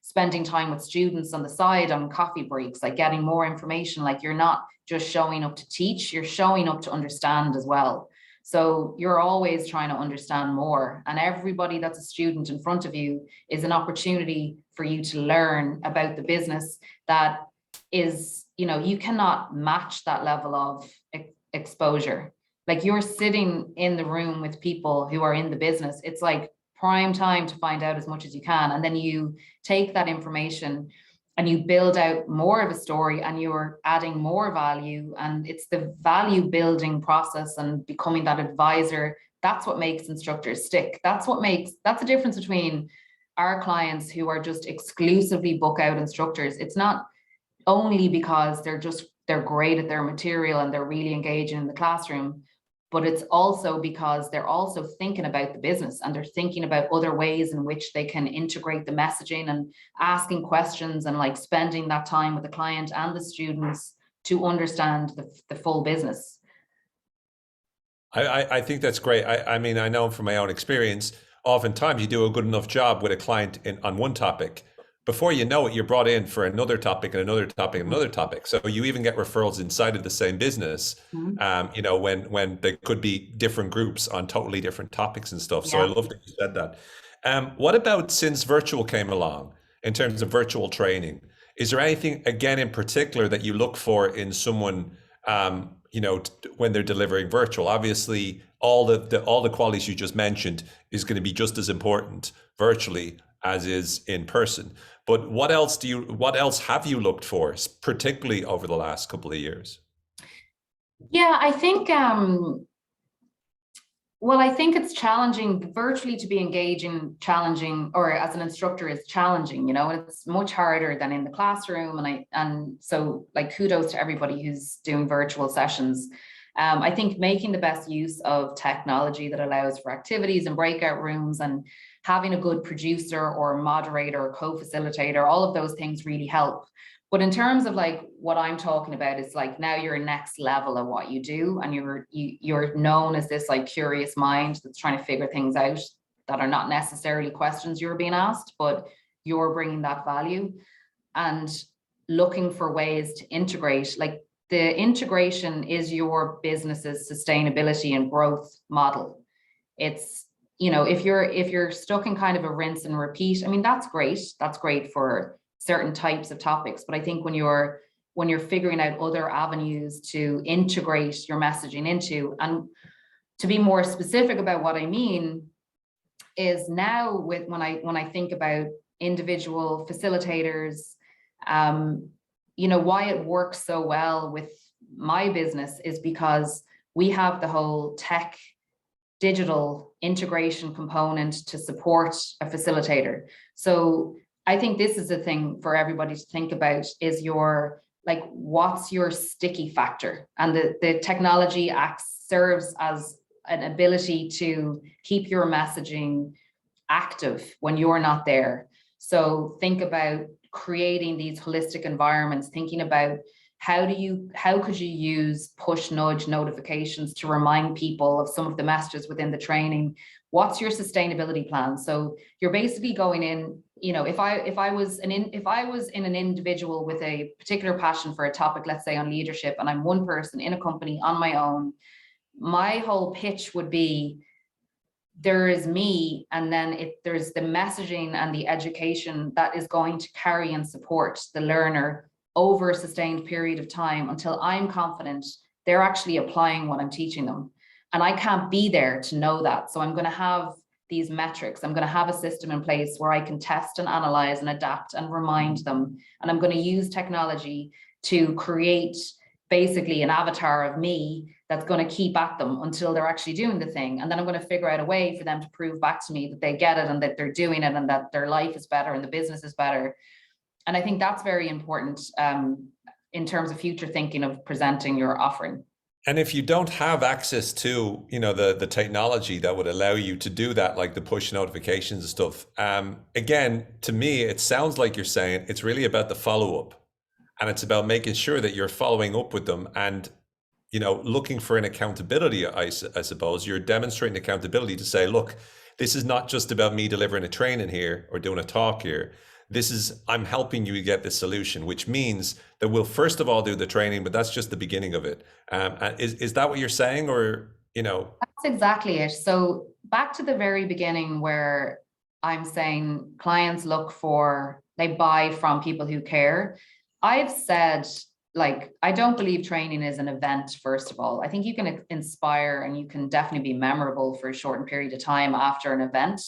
spending time with students on the side on coffee breaks, like getting more information. Like, you're not just showing up to teach, you're showing up to understand as well. So you're always trying to understand more. And everybody that's a student in front of you is an opportunity for you to learn about the business that is, you cannot match that level of exposure. Like you're sitting in the room with people who are in the business. It's like prime time to find out as much as you can. And then you take that information and you build out more of a story and you're adding more value. And it's the value building process and becoming that advisor. That's what makes instructors stick. That's the difference between our clients who are just exclusively book out instructors. It's not only because they're great at their material and they're really engaging in the classroom, but it's also because they're also thinking about the business and they're thinking about other ways in which they can integrate the messaging and asking questions and like spending that time with the client and the students to understand the full business. I think that's great. I mean, I know from my own experience, oftentimes you do a good enough job with a client on one topic. Before you know it, you're brought in for another topic and another topic and another topic. So you even get referrals inside of the same business, when there could be different groups on totally different topics and stuff. So I love that you said that. What about since virtual came along in terms of virtual training? Is there anything, again, in particular that you look for in someone, when they're delivering virtual? Obviously, all the qualities you just mentioned is going to be just as important virtually as is in person. But what else have you looked for, particularly over the last couple of years? Yeah, I think I think it's challenging virtually to be engaging, challenging, or as an instructor is challenging, it's much harder than in the classroom. And so like kudos to everybody who's doing virtual sessions. I think making the best use of technology that allows for activities and breakout rooms and having a good producer or moderator or co-facilitator, all of those things really help. But in terms of like what I'm talking about is like now you're next level of what you do, and you're known as this like curious mind that's trying to figure things out that are not necessarily questions you're being asked, but you're bringing that value and looking for ways to integrate. Like the integration is your business's sustainability and growth model. It's, if you're stuck in kind of a rinse and repeat, I mean, that's great. That's great for certain types of topics. But I think when you're figuring out other avenues to integrate your messaging into, and to be more specific about what I mean is now when I think about individual facilitators, why it works so well with my business is because we have the whole tech digital integration component to support a facilitator. So I think this is the thing for everybody to think about is what's your sticky factor? And the technology serves as an ability to keep your messaging active when you're not there. So think about creating these holistic environments, thinking about how could you use push nudge notifications to remind people of some of the messages within the training? What's your sustainability plan? So you're basically going in, if I was in an individual with a particular passion for a topic, let's say on leadership, and I'm one person in a company on my own, my whole pitch would be, there is me, and then there's the messaging and the education that is going to carry and support the learner over a sustained period of time until I'm confident they're actually applying what I'm teaching them. And I can't be there to know that. So I'm going to have these metrics. I'm going to have a system in place where I can test and analyze and adapt and remind them. And I'm going to use technology to create basically an avatar of me that's going to keep at them until they're actually doing the thing. And then I'm going to figure out a way for them to prove back to me that they get it and that they're doing it and that their life is better and the business is better. And I think that's very important in terms of future thinking of presenting your offering. And if you don't have access to, the technology that would allow you to do that, like the push notifications and stuff, again, to me, it sounds like you're saying it's really about the follow-up, and it's about making sure that you're following up with them and, looking for an accountability, I suppose. You're demonstrating accountability to say, look, this is not just about me delivering a training here or doing a talk here. I'm helping you get this solution, which means that we'll first of all do the training, but that's just the beginning of it. Is that what you're saying, or? That's exactly it. So back to the very beginning where I'm saying clients they buy from people who care. I've said, like, I don't believe training is an event, first of all. I think you can inspire and you can definitely be memorable for a shortened period of time after an event.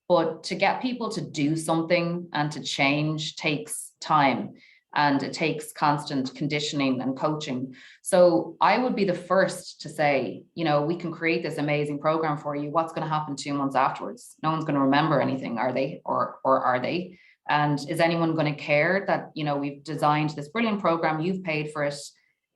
But to get people to do something and to change takes time, and it takes constant conditioning and coaching. So I would be the first to say, we can create this amazing program for you. What's going to happen 2 months afterwards? No one's going to remember anything, are they? Or are they? And is anyone going to care that, we've designed this brilliant program, you've paid for it,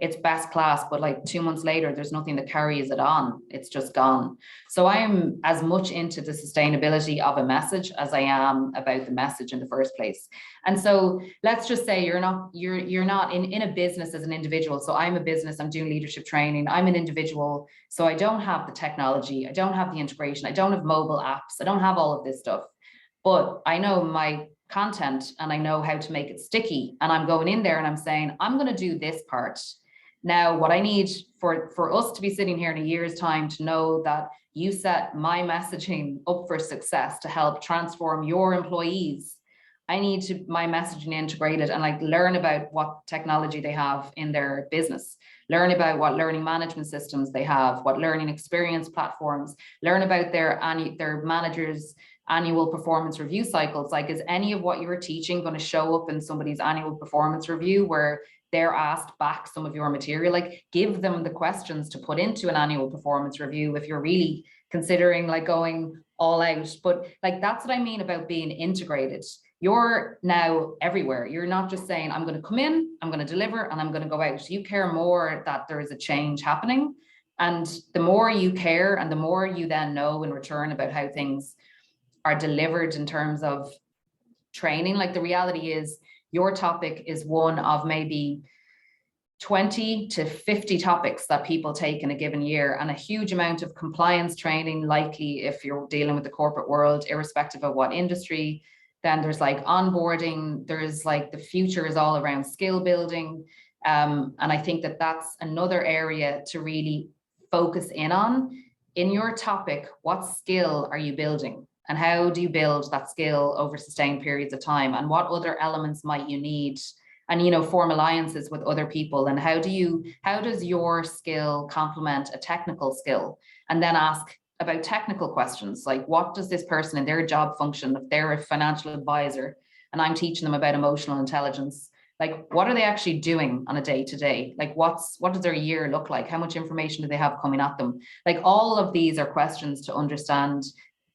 it's best class, but like 2 months later, there's nothing that carries it on. It's just gone. So I'm as much into the sustainability of a message as I am about the message in the first place. And so let's just say you're not in a business as an individual. So I'm a business, I'm doing leadership training. I'm an individual. So I don't have the technology. I don't have the integration. I don't have mobile apps. I don't have all of this stuff, but I know my content and I know how to make it sticky. And I'm going in there and I'm saying, I'm going to do this part. Now, what I need for us to be sitting here in a year's time to know that you set my messaging up for success to help transform your employees, I need my messaging integrated and like learn about what technology they have in their business, learn about what learning management systems they have, what learning experience platforms, learn about their managers' annual performance review cycles. Like, is any of what you're teaching going to show up in somebody's annual performance review where they're asked back some of your material? Like, give them the questions to put into an annual performance review if you're really considering like going all out. But like, that's what I mean about being integrated. You're now everywhere. You're not just saying, I'm going to come in, I'm going to deliver, and I'm going to go out. You care more that there is a change happening. And the more you care and the more you then know in return about how things are delivered in terms of training, like the reality is your topic is one of maybe 20 to 50 topics that people take in a given year, and a huge amount of compliance training, likely if you're dealing with the corporate world, irrespective of what industry. Then there's like onboarding, there's like the future is all around skill building. And I think that that's another area to really focus in on. In your topic, what skill are you building? And how do you build that skill over sustained periods of time? And what other elements might you need? And, form alliances with other people. And how does your skill complement a technical skill? And then ask about technical questions, like what does this person in their job function, if they're a financial advisor and I'm teaching them about emotional intelligence, like what are they actually doing on a day-to-day? Like what does their year look like? How much information do they have coming at them? Like all of these are questions to understand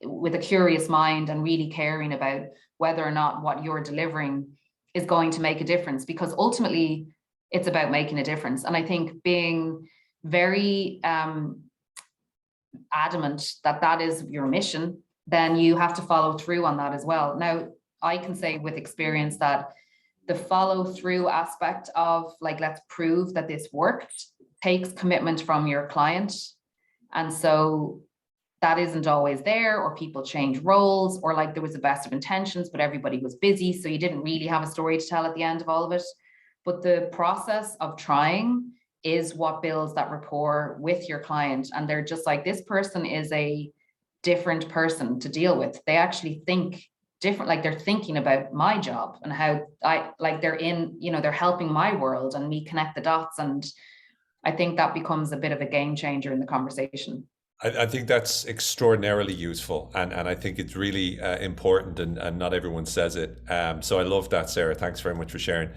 with a curious mind and really caring about whether or not what you're delivering is going to make a difference, because ultimately it's about making a difference. And I think being very adamant that that is your mission, then you have to follow through on that as well. Now, I can say with experience that the follow through aspect of like, let's prove that this worked, takes commitment from your client. And so that isn't always there, or people change roles, or like there was the best of intentions, but everybody was busy. So you didn't really have a story to tell at the end of all of it. But the process of trying is what builds that rapport with your client. And they're just like, this person is a different person to deal with. They actually think different, like they're thinking about my job and how they're helping my world, and we connect the dots. And I think that becomes a bit of a game changer in the conversation. I think that's extraordinarily useful, and I think it's really important, and not everyone says it. So I love that, Sarah. Thanks very much for sharing.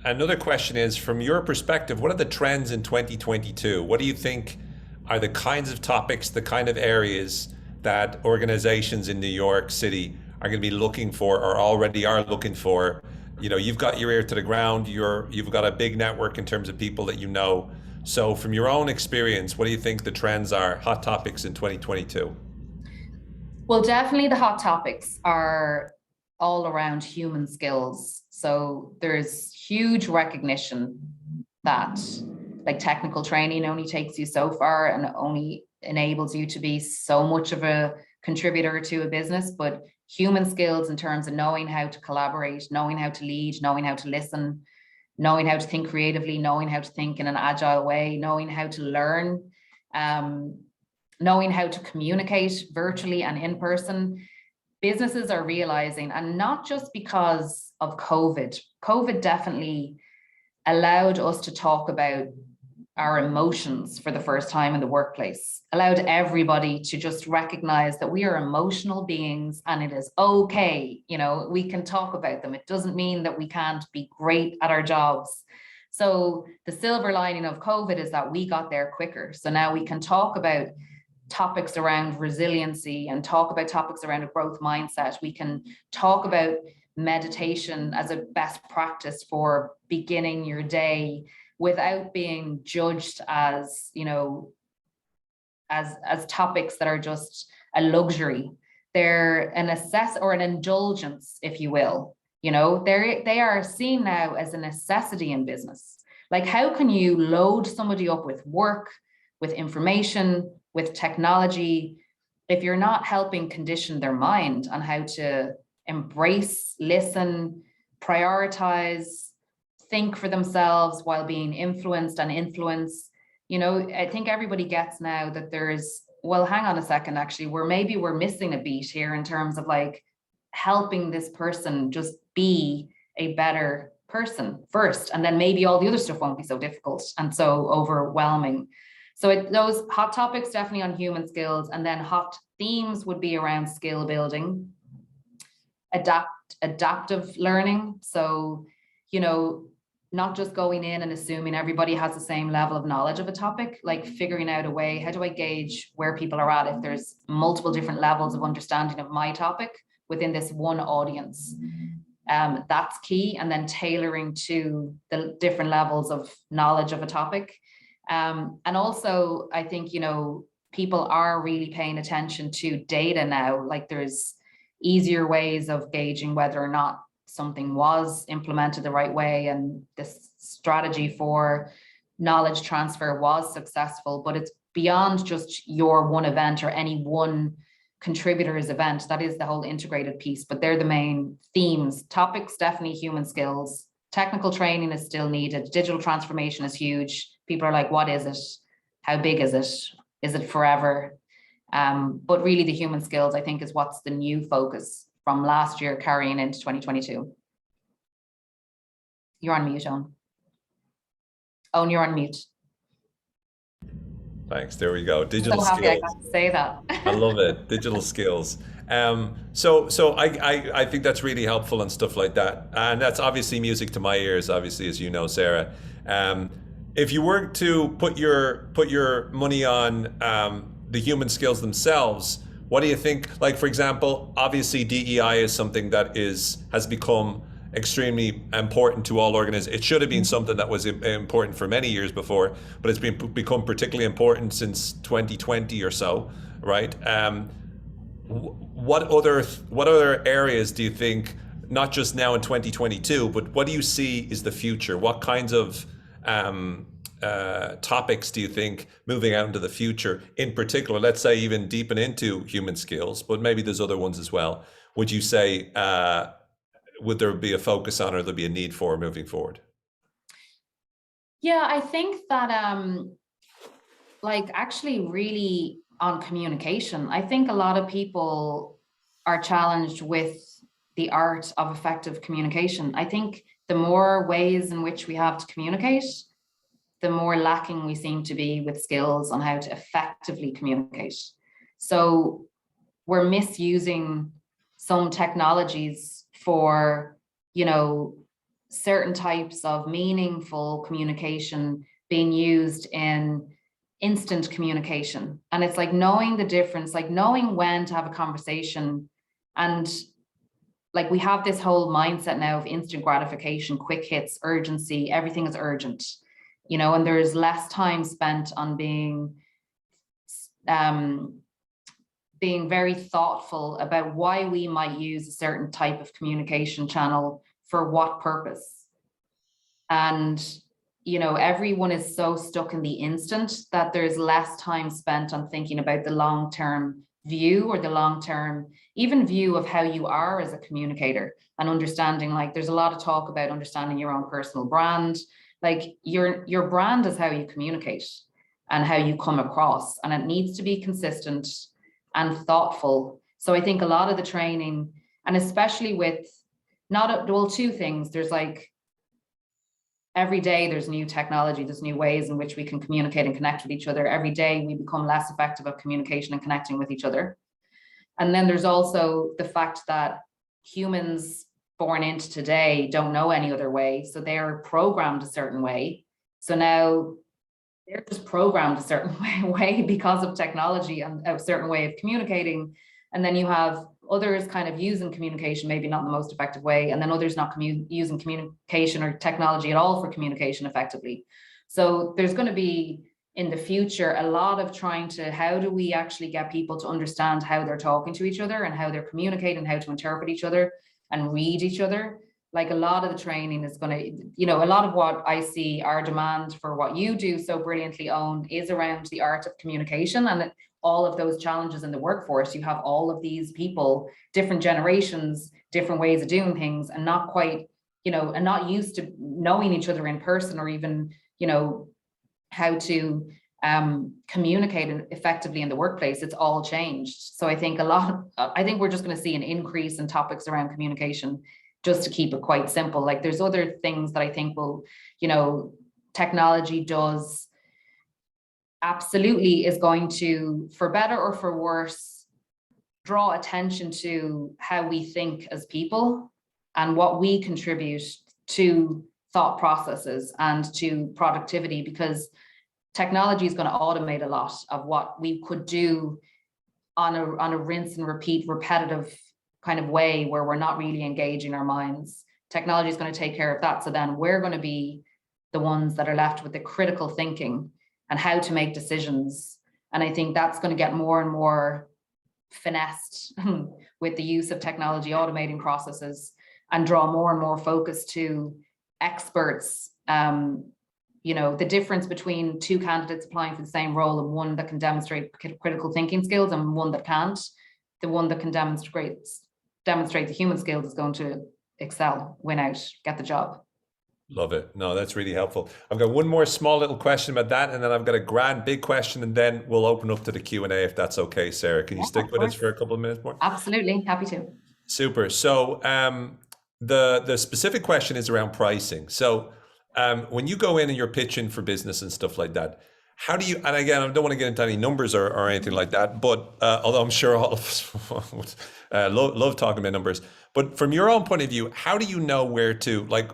Another question is, from your perspective, what are the trends in 2022? What do you think are the kinds of topics, the kind of areas that organizations in New York City are going to be looking for, or already are looking for? You've got your ear to the ground. You've got a big network in terms of people that you know. So from your own experience, what do you think the trends are, hot topics in 2022? Well, definitely the hot topics are all around human skills. So there's huge recognition that like technical training only takes you so far and only enables you to be so much of a contributor to a business, but human skills in terms of knowing how to collaborate, knowing how to lead, knowing how to listen, knowing how to think creatively, knowing how to think in an agile way, knowing how to learn, knowing how to communicate virtually and in person, businesses are realizing, and not just because of COVID definitely allowed us to talk about our emotions for the first time in the workplace, allowed everybody to just recognize that we are emotional beings and it is okay. You know, we can talk about them. It doesn't mean that we can't be great at our jobs. So the silver lining of COVID is that we got there quicker. So now we can talk about topics around resiliency and talk about topics around a growth mindset. We can talk about meditation as a best practice for beginning your day without being judged as, you know, as topics that are just a luxury. They're an or an indulgence, if you will. You know, they are seen now as a necessity in business. Like, how can you load somebody up with work, with information, with technology, if you're not helping condition their mind on how to embrace, listen, prioritize, think for themselves while being influenced and influence? You know, I think everybody gets now that there's, well, hang on a second, actually, we're missing a beat here in terms of like helping this person just be a better person first, and then maybe all the other stuff won't be so difficult and so overwhelming. So those hot topics definitely on human skills, and then hot themes would be around skill building, adaptive learning. So, you know, not just going in and assuming everybody has the same level of knowledge of a topic, like figuring out a way, how do I gauge where people are at if there's multiple different levels of understanding of my topic within this one audience? That's key. And then tailoring to the different levels of knowledge of a topic. And also, I think, you know, people are really paying attention to data now. Like, there's easier ways of gauging whether or not something was implemented the right way and this strategy for knowledge transfer was successful. But it's beyond just your one event or any one contributor's event. That is the whole integrated piece, but they're the main themes. Topics, definitely human skills. Technical training is still needed. Digital transformation is huge. People are like, what is it? How big is it? Is it forever? But really the human skills, I think, is what's the new focus from last year carrying into 2022. You're on mute, Owen. Owen, you're on mute. Thanks. There we go. Digital so happy skills. I got to say that. I love it. Digital skills. So I think that's really helpful and stuff like that. And that's obviously music to my ears, obviously, as you know, Sarah. If you were to put your money on the human skills themselves, what do you think? Like, for example, obviously DEI is something that has become extremely important to all organizations. It should have been something that was important for many years before, but it's become particularly important since 2020 or so, right? What other areas do you think, not just now in 2022, but what do you see is the future? What kinds of topics do you think moving out into the future, in particular, let's say even deepen into human skills, but maybe there's other ones as well, would you say would there be a focus on, or there'll be a need for moving forward? Yeah, I think that like actually really on communication, I think a lot of people are challenged with the art of effective communication. I think the more ways in which we have to communicate, the more lacking we seem to be with skills on how to effectively communicate. So we're misusing some technologies for, you know, certain types of meaningful communication being used in instant communication. And it's like knowing the difference, like knowing when to have a conversation. And like we have this whole mindset now of instant gratification, quick hits, urgency, everything is urgent, you know, and there's less time spent on being very thoughtful about why we might use a certain type of communication channel for what purpose. And, you know, everyone is so stuck in the instant that there's less time spent on thinking about the long-term view, or the long-term even view of how you are as a communicator, and understanding, like, there's a lot of talk about understanding your own personal brand. Like your brand is how you communicate. and how you come across. And it needs to be consistent and thoughtful. So I think a lot of the training, and especially with two things, there's like every day there's new technology, there's new ways in which we can communicate and connect with each other. Every day we become less effective at communication and connecting with each other. And then there's also the fact that humans born into today don't know any other way. So they are programmed a certain way. So now they're just programmed a certain way because of technology and a certain way of communicating. And then you have others kind of using communication, maybe not in the most effective way, and then others not using communication or technology at all for communication effectively. So there's going to be, in the future, a lot of trying to, how do we actually get people to understand how they're talking to each other and how they're communicating, how to interpret each other and read each other. Like a lot of the training is going to, you know, a lot of what I see our demand for what you do so brilliantly, Owen, is around the art of communication and all of those challenges in the workforce. You have all of these people, different generations, different ways of doing things, and not quite, you know, and not used to knowing each other in person, or even, you know, how to communicate effectively in the workplace. It's all changed. So I think I think we're just going to see an increase in topics around communication, just to keep it quite simple. Like there's other things that I think will, you know, technology does absolutely is going to, for better or for worse, draw attention to how we think as people and what we contribute to thought processes and to productivity, because technology is going to automate a lot of what we could do on a rinse and repeat repetitive kind of way, where we're not really engaging our minds. Technology is going to take care of that. So then we're going to be the ones that are left with the critical thinking and how to make decisions. And I think that's going to get more and more finessed with the use of technology automating processes, and draw more and more focus to experts. You know, the difference between two candidates applying for the same role, and one that can demonstrate critical thinking skills and one that can't, the one that can demonstrate the human skills is going to excel, win out, get the job. Love it. No, that's really helpful. I've got one more small little question about that, and then I've got a grand big question, and then we'll open up to the Q&A if that's okay, Sarah. Can you stick with us for a couple of minutes more? Absolutely, happy to. Super. So the specific question is around pricing. So when you go in and you're pitching for business and stuff like that, how do you, and again, I don't want to get into any numbers or anything like that, but although I'm sure all of us would love talking about numbers, but from your own point of view, how do you know where to, like,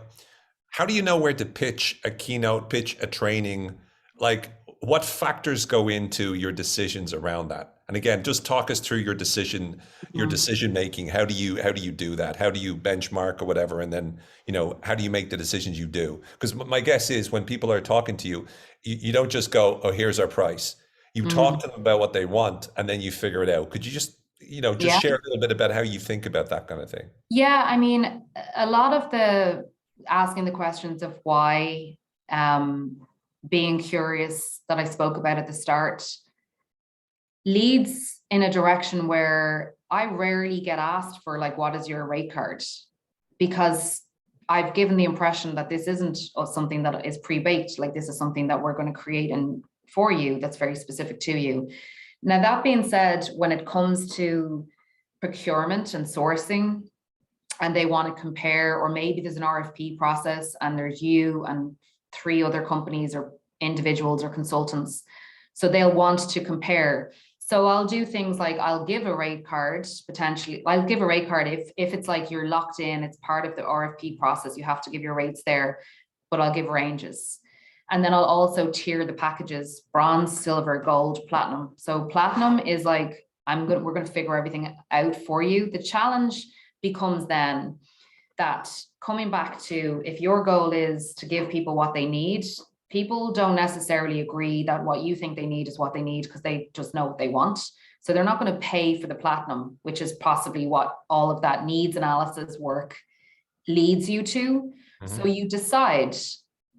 how do you know where to pitch a keynote, pitch a training? Like, what factors go into your decisions around that? And again, just talk us through your decision making. How do you do that? How do you benchmark or whatever? And then, you know, how do you make the decisions you do? Because my guess is when people are talking to you, you don't just go, oh, here's our price. You talk to them about what they want, and then you figure it out. Could you just, you know, just share a little bit about how you think about that kind of thing? Yeah, I mean, a lot of the asking the questions of why, being curious that I spoke about at the start, leads in a direction where I rarely get asked for, like, what is your rate card? Because I've given the impression that this isn't something that is pre-baked. Like, this is something that we're going to create and for you, that's very specific to you. Now, that being said, when it comes to procurement and sourcing, and they want to compare, or maybe there's an RFP process and there's you and 3 other companies or individuals or consultants, so they'll want to compare. So I'll do things like, I'll give a rate card, potentially. I'll give a rate card if it's like you're locked in, it's part of the RFP process, you have to give your rates there, but I'll give ranges. And then I'll also tier the packages: bronze, silver, gold, platinum. So platinum is like, we're going to figure everything out for you. The challenge becomes then that, coming back to, if your goal is to give people what they need, people don't necessarily agree that what you think they need is what they need, because they just know what they want. So they're not going to pay for the platinum, which is possibly what all of that needs analysis work leads you to. So you decide,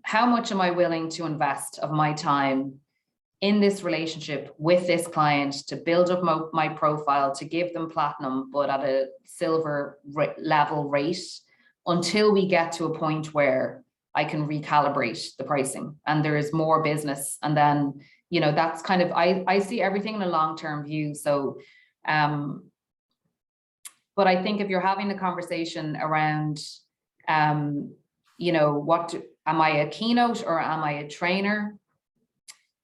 how much am I willing to invest of my time in this relationship with this client to build up my profile, to give them platinum, but at a silver level rate, until we get to a point where I can recalibrate the pricing and there is more business. And then you know, that's kind of, I see everything in a long-term view. So, but I think if you're having the conversation around, you know, am I a keynote or am I a trainer?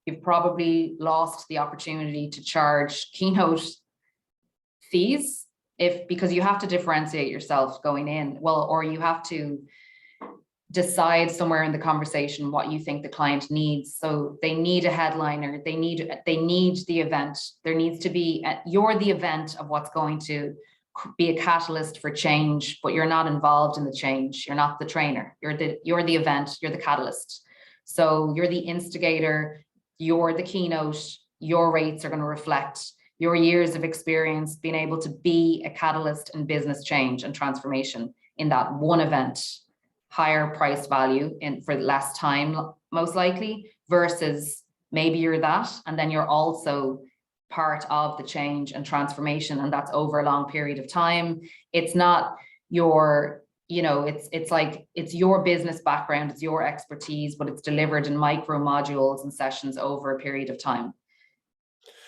You've probably lost the opportunity to charge keynote fees because you have to differentiate yourself going in. Well, or you have to decide somewhere in the conversation what you think the client needs. So they need a headliner, they need the event. There needs to be, you're the event of what's going to be a catalyst for change, but you're not involved in the change. You're not the trainer. You're the event, you're the catalyst. So you're the instigator, you're the keynote, your rates are going to reflect your years of experience being able to be a catalyst in business change and transformation in that one event, higher price value for less time, most likely, versus maybe you're that, and then you're also part of the change and transformation, and that's over a long period of time. It's not your, you know, it's like, it's your business background, it's your expertise, but it's delivered in micro modules and sessions over a period of time.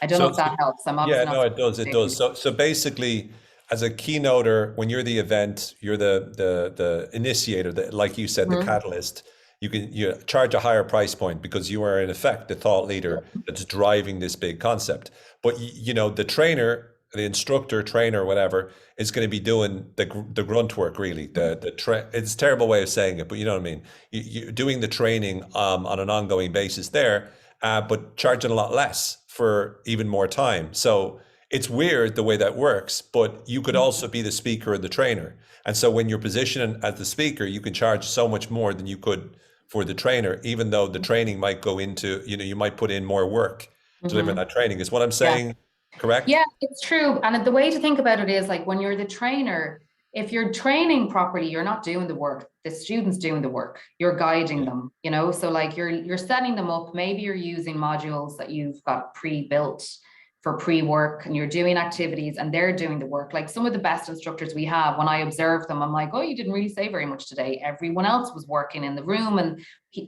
I don't know if that helps. I'm obviously yeah, not. no, it does. It does. So basically, as a keynoter, when you're the event, you're the initiator, like you said, the catalyst. You charge a higher price point because you are in effect the thought leader that's driving this big concept. But you know, the trainer, the instructor, trainer, whatever, is going to be doing the grunt work, really. It's a terrible way of saying it, but you know what I mean. You're doing the training on an ongoing basis there, but charging a lot less for even more time. So it's weird the way that works, but you could also be the speaker or the trainer. And so when you're positioned as the speaker, you can charge so much more than you could for the trainer, even though the training might go into, you know, you might put in more work delivering that training. Is what I'm saying correct? Yeah, it's true. And the way to think about it is, like, when you're the trainer, if you're training properly, you're not doing the work. The student's doing the work. You're guiding them, you know? So like you're setting them up. Maybe you're using modules that you've got pre-built for pre-work, and you're doing activities and they're doing the work. Like some of the best instructors we have, when I observe them, I'm like, oh, you didn't really say very much today. Everyone else was working in the room, and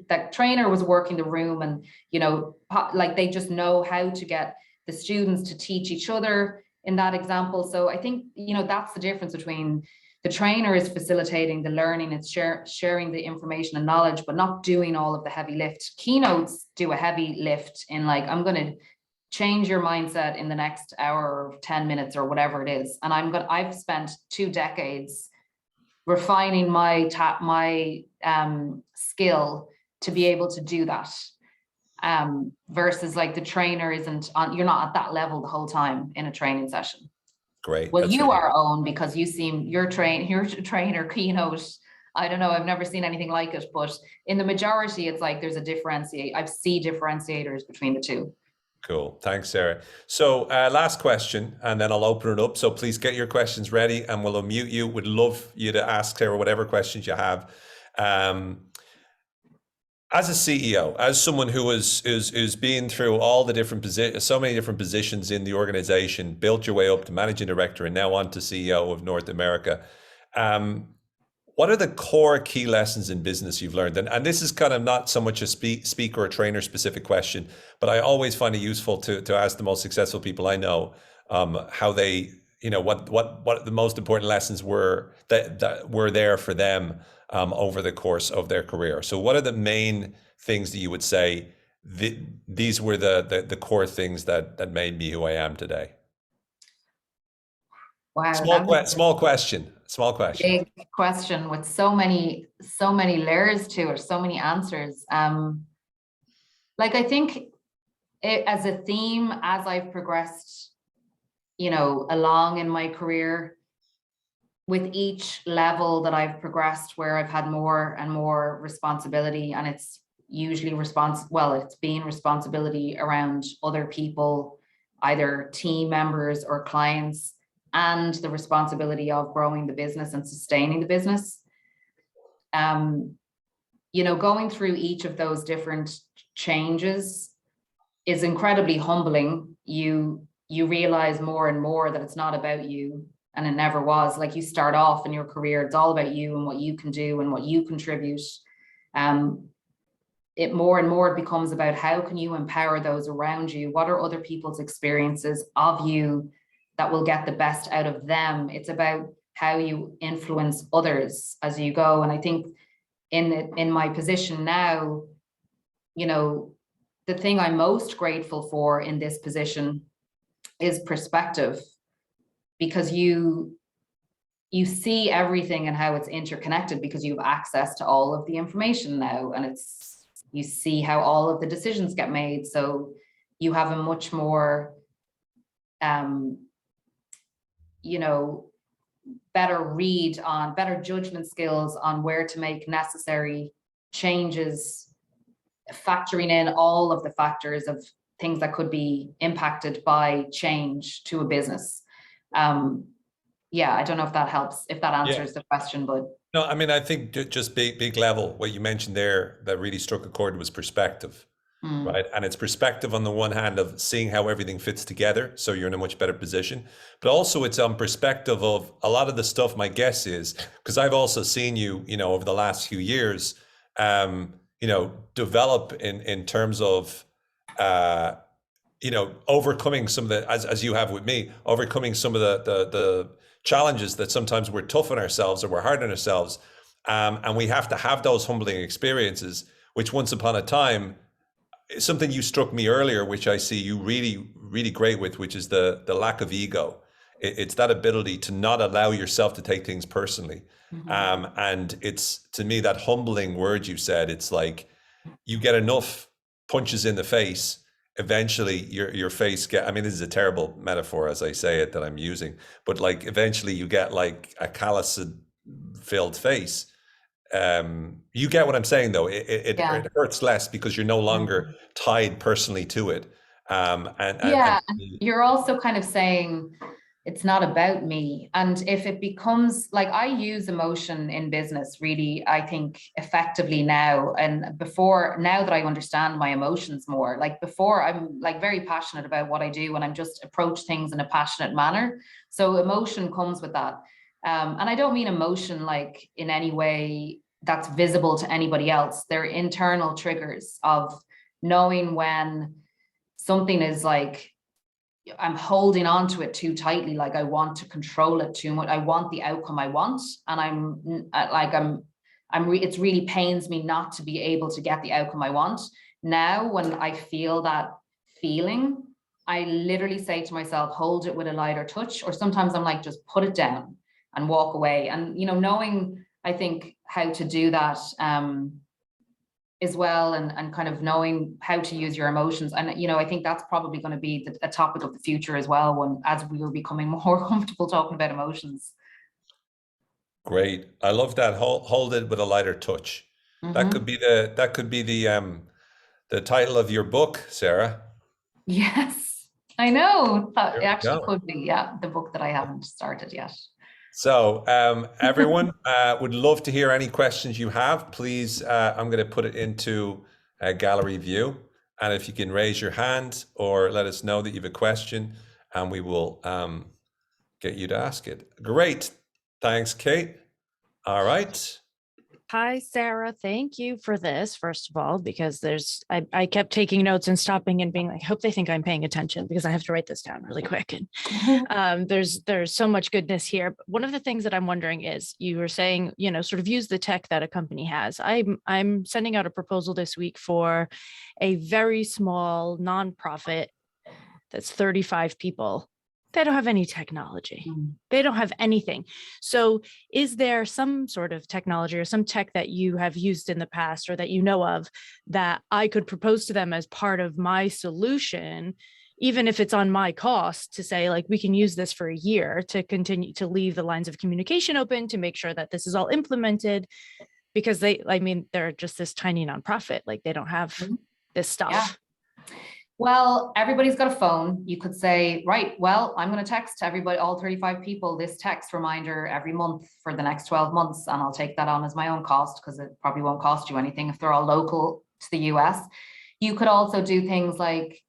that trainer was working the room, and, you know, like they just know how to get the students to teach each other in that example. So I think, you know, that's the difference between the trainer is facilitating the learning, it's sharing the information and knowledge, but not doing all of the heavy lift. Keynotes do a heavy lift in, like, I'm going to change your mindset in the next hour or 10 minutes or whatever it is. And I've spent 2 decades refining my skill to be able to do that. Versus like the trainer isn't on, you're not at that level the whole time in a training session. Great. Well, you are own, because you're a trainer keynote. I don't know, I've never seen anything like it, but in the majority, it's like there's a I see differentiators between the two. Cool. Thanks, Sarah. So last question, and then I'll open it up. So please get your questions ready and we'll unmute you. Would love you to ask Sarah whatever questions you have. As a CEO, as someone who is been through all the different so many different positions in the organization, built your way up to managing director and now on to CEO of North America, what are the core key lessons in business you've learned? And this is kind of not so much a speaker or trainer specific question, but I always find it useful to ask the most successful people I know how they, you know, what the most important lessons were that were there for them over the course of their career. So what are the main things that you would say these were the core things that made me who I am today? Wow, small question. Big question with so many layers to it, so many answers. Like, I think as a theme, as I've progressed, you know, along in my career, with each level that I've progressed, where I've had more and more responsibility, and it's usually it's been responsibility around other people, either team members or clients, and the responsibility of growing the business and sustaining the business. You know, going through each of those different changes is incredibly humbling. You realize more and more that it's not about you, and it never was. Like, you start off in your career, it's all about you and what you can do and what you contribute. it more and more becomes about how can you empower those around you? What are other people's experiences of you that will get the best out of them? It's about how you influence others as you go. And I think in my position now, you know, the thing I'm most grateful for in this position is perspective, because you see everything and how it's interconnected because you have access to all of the information now, and you see how all of the decisions get made. So you have a much more, you know, better judgment skills on where to make necessary changes, factoring in all of the factors of things that could be impacted by change to a business. Yeah, I don't know if that helps, if that answers the question, but. No, I mean, I think just big level, what you mentioned there that really struck a chord was perspective, right? And it's perspective on the one hand of seeing how everything fits together, so you're in a much better position, but also it's on perspective of a lot of the stuff. My guess is, because I've also seen you, you know, over the last few years, you know, develop in terms of, you know, overcoming some of the, as you have with me, overcoming some of the challenges that sometimes we're tough on ourselves or we're hard on ourselves. And we have to have those humbling experiences, which once upon a time, something you struck me earlier, which I see you really great with, which is the lack of ego. It's that ability to not allow yourself to take things personally. And it's, to me, that humbling word you said, it's like you get enough punches in the face, eventually your face I mean, this is a terrible metaphor as I say it that I'm using, but like eventually you get like a callus filled face. You get what I'm saying though. It hurts less because you're no longer tied personally to it. And you're also kind of saying it's not about me. And if it becomes like, I use emotion in business really, I think effectively now, and now that I understand my emotions more, like before I'm like very passionate about what I do and I'm just approach things in a passionate manner. So emotion comes with that. And I don't mean emotion like in any way that's visible to anybody else. They're internal triggers of knowing when something is like, I'm holding on to it too tightly, like I want to control it too much. I want the outcome I want, and it really pains me not to be able to get the outcome I want. Now, when I feel that feeling, I literally say to myself, hold it with a lighter touch, or sometimes I'm like, just put it down and walk away. And, you know, knowing, I think, how to do that, as well, and kind of knowing how to use your emotions. And, you know, I think that's probably going to be a topic of the future as well, as we were becoming more comfortable talking about emotions. Great. I love that. Hold it with a lighter touch. That could be the title of your book, Sarah. Yes, I know. It actually could be, the book that I haven't started yet. So everyone, would love to hear any questions you have. Please, I'm going to put it into a gallery view. And if you can raise your hand or let us know that you have a question, and we will get you to ask it. Great. Thanks, Kate. All right. Hi, Sarah. Thank you for this, first of all, because I kept taking notes and stopping and being like, I hope they think I'm paying attention because I have to write this down really quick. And there's so much goodness here. But one of the things that I'm wondering is, you were saying, you know, sort of use the tech that a company has. I'm sending out a proposal this week for a very small nonprofit that's 35 people. They don't have any technology. They don't have anything. So is there some sort of technology or some tech that you have used in the past or that you know of that I could propose to them as part of my solution, even if it's on my cost, to say, like, we can use this for a year to continue to leave the lines of communication open, to make sure that this is all implemented? Because they're just this tiny nonprofit, like they don't have this stuff. Yeah. Well, everybody's got a phone. You could say, right, well, I'm going to text everybody, all 35 people, this text reminder every month for the next 12 months. And I'll take that on as my own cost, because it probably won't cost you anything if they're all local to the US. You could also do things like,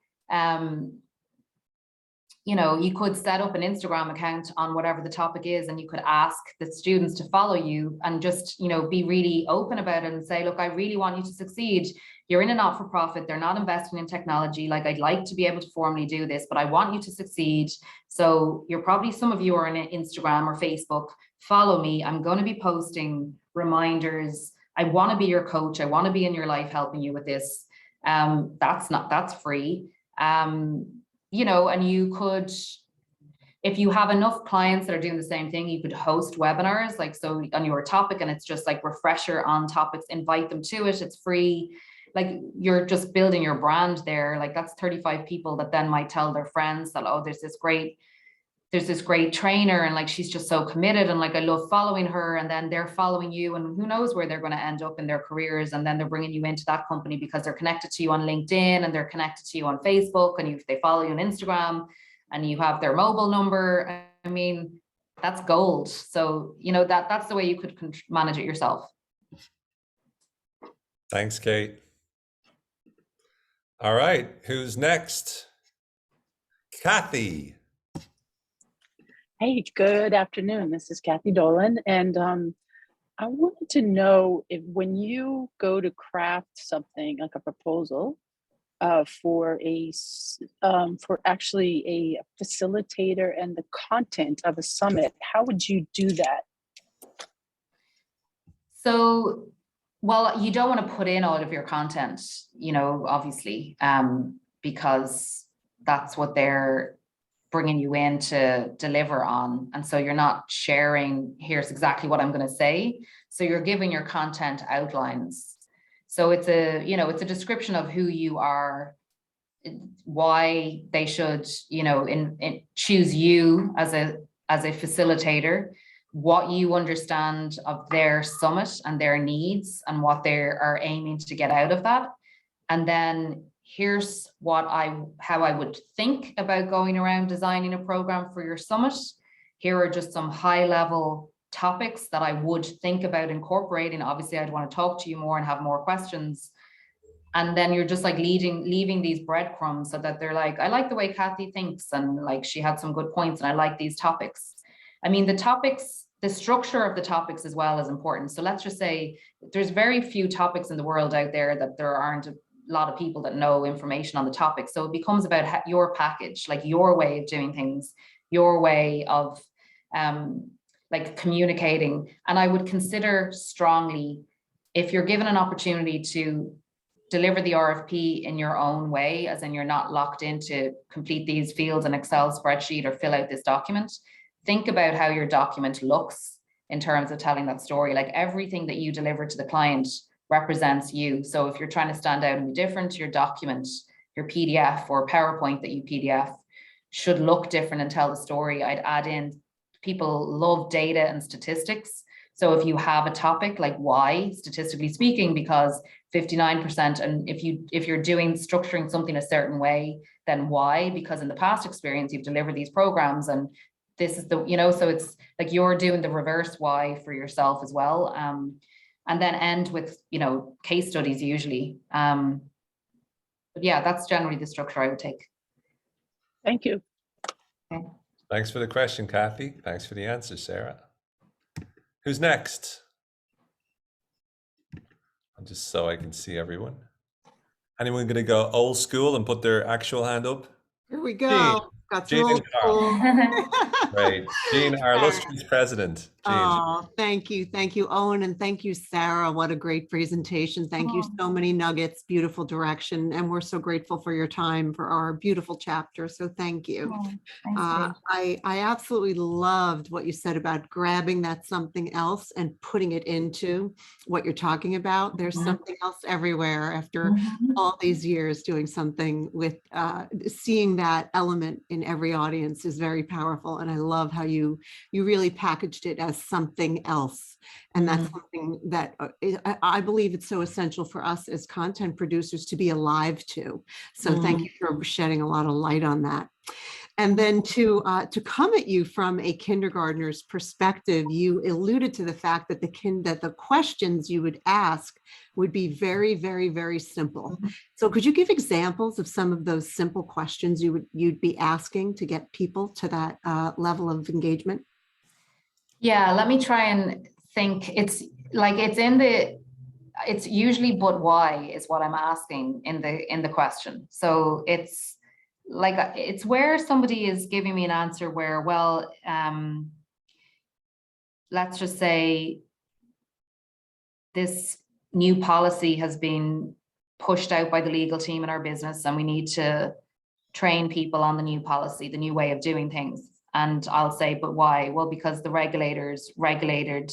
you could set up an Instagram account on whatever the topic is, and you could ask the students to follow you and just, be really open about it and say, look, I really want you to succeed. You're in a not-for-profit. They're not investing in technology. Like, I'd like to be able to formally do this, but I want you to succeed. So some of you are on Instagram or Facebook. Follow me. I'm going to be posting reminders. I want to be your coach. I want to be in your life helping you with this. That's free. And you could, if you have enough clients that are doing the same thing, you could host webinars, like, so on your topic, and it's just like refresher on topics, invite them to it. It's free. Like, you're just building your brand there. Like, that's 35 people that then might tell their friends that, oh, there's this great trainer, and like, she's just so committed, and like, I love following her. And then they're following you, and who knows where they're going to end up in their careers. And then they're bringing you into that company because they're connected to you on LinkedIn, and they're connected to you on Facebook, and if they follow you on Instagram, and you have their mobile number. I mean, that's gold. So, that's the way you could manage it yourself. Thanks, Kate. All right, who's next? Kathy. Hey, good afternoon. This is Kathy Dolan, and I wanted to know if, when you go to craft something like a proposal for actually a facilitator and the content of a summit, how would you do that? So, well, you don't want to put in all of your content, obviously, because that's what they're bringing you in to deliver on. And so you're not sharing, here's exactly what I'm going to say. So you're giving your content outlines. So it's a description of who you are, why they should, choose you as a facilitator, what you understand of their summit and their needs and what they are aiming to get out of that. And then here's how I would think about going around designing a program for your summit. Here are just some high level topics that I would think about incorporating. Obviously, I'd want to talk to you more and have more questions. And then you're just like leaving these breadcrumbs so that they're like, I like the way Kathy thinks, and like, she had some good points, and I like these topics. I mean, the structure of the topics as well is important. So let's just say there's very few topics in the world out there that there aren't a lot of people that know information on the topic. So it becomes about your package, like your way of doing things, your way of like communicating. And I would consider strongly, if you're given an opportunity to deliver the RFP in your own way, as in you're not locked into complete these fields in Excel spreadsheet or fill out this document, think about how your document looks in terms of telling that story. Like, everything that you deliver to the client represents you. So if you're trying to stand out and be different, your document, your PDF or PowerPoint that you PDF should look different and tell the story. I'd add in, people love data and statistics. So if you have a topic like why, statistically speaking, because 59%, and if you're structuring something a certain way, then why? Because in the past experience, you've delivered these programs, and this is so it's like you're doing the reverse why for yourself as well. And then end with, case studies usually. But yeah, that's generally the structure I would take. Thank you. Okay. Thanks for the question, Kathy. Thanks for the answer, Sarah. Who's next? Just so I can see everyone. Anyone going to go old school and put their actual hand up? Here we go. Got some old school. Right. Jean, our illustrious president. Jean. Oh, thank you. Thank you, Owen. And thank you, Sarah. What a great presentation. Thank you. So many nuggets, beautiful direction. And we're so grateful for your time for our beautiful chapter. So thank you. I absolutely loved what you said about grabbing that something else and putting it into what you're talking about. There's something else everywhere after all these years doing something with seeing that element in every audience is very powerful. And I love how you really packaged it as something else. And that's something that I believe it's so essential for us as content producers to be alive to. So thank you for shedding a lot of light on that. And then to come at you from a kindergartner's perspective, you alluded to the fact that the questions you would ask would be very, very, very simple. So could you give examples of some of those simple questions you'd be asking to get people to that level of engagement? Yeah, let me try and think. It's usually but why is what I'm asking in the question. So it's like, it's where somebody is giving me an answer where, well, let's just say this new policy has been pushed out by the legal team in our business and we need to train people on the new policy, the new way of doing things. And I'll say, but why? Well, because the regulators regulated,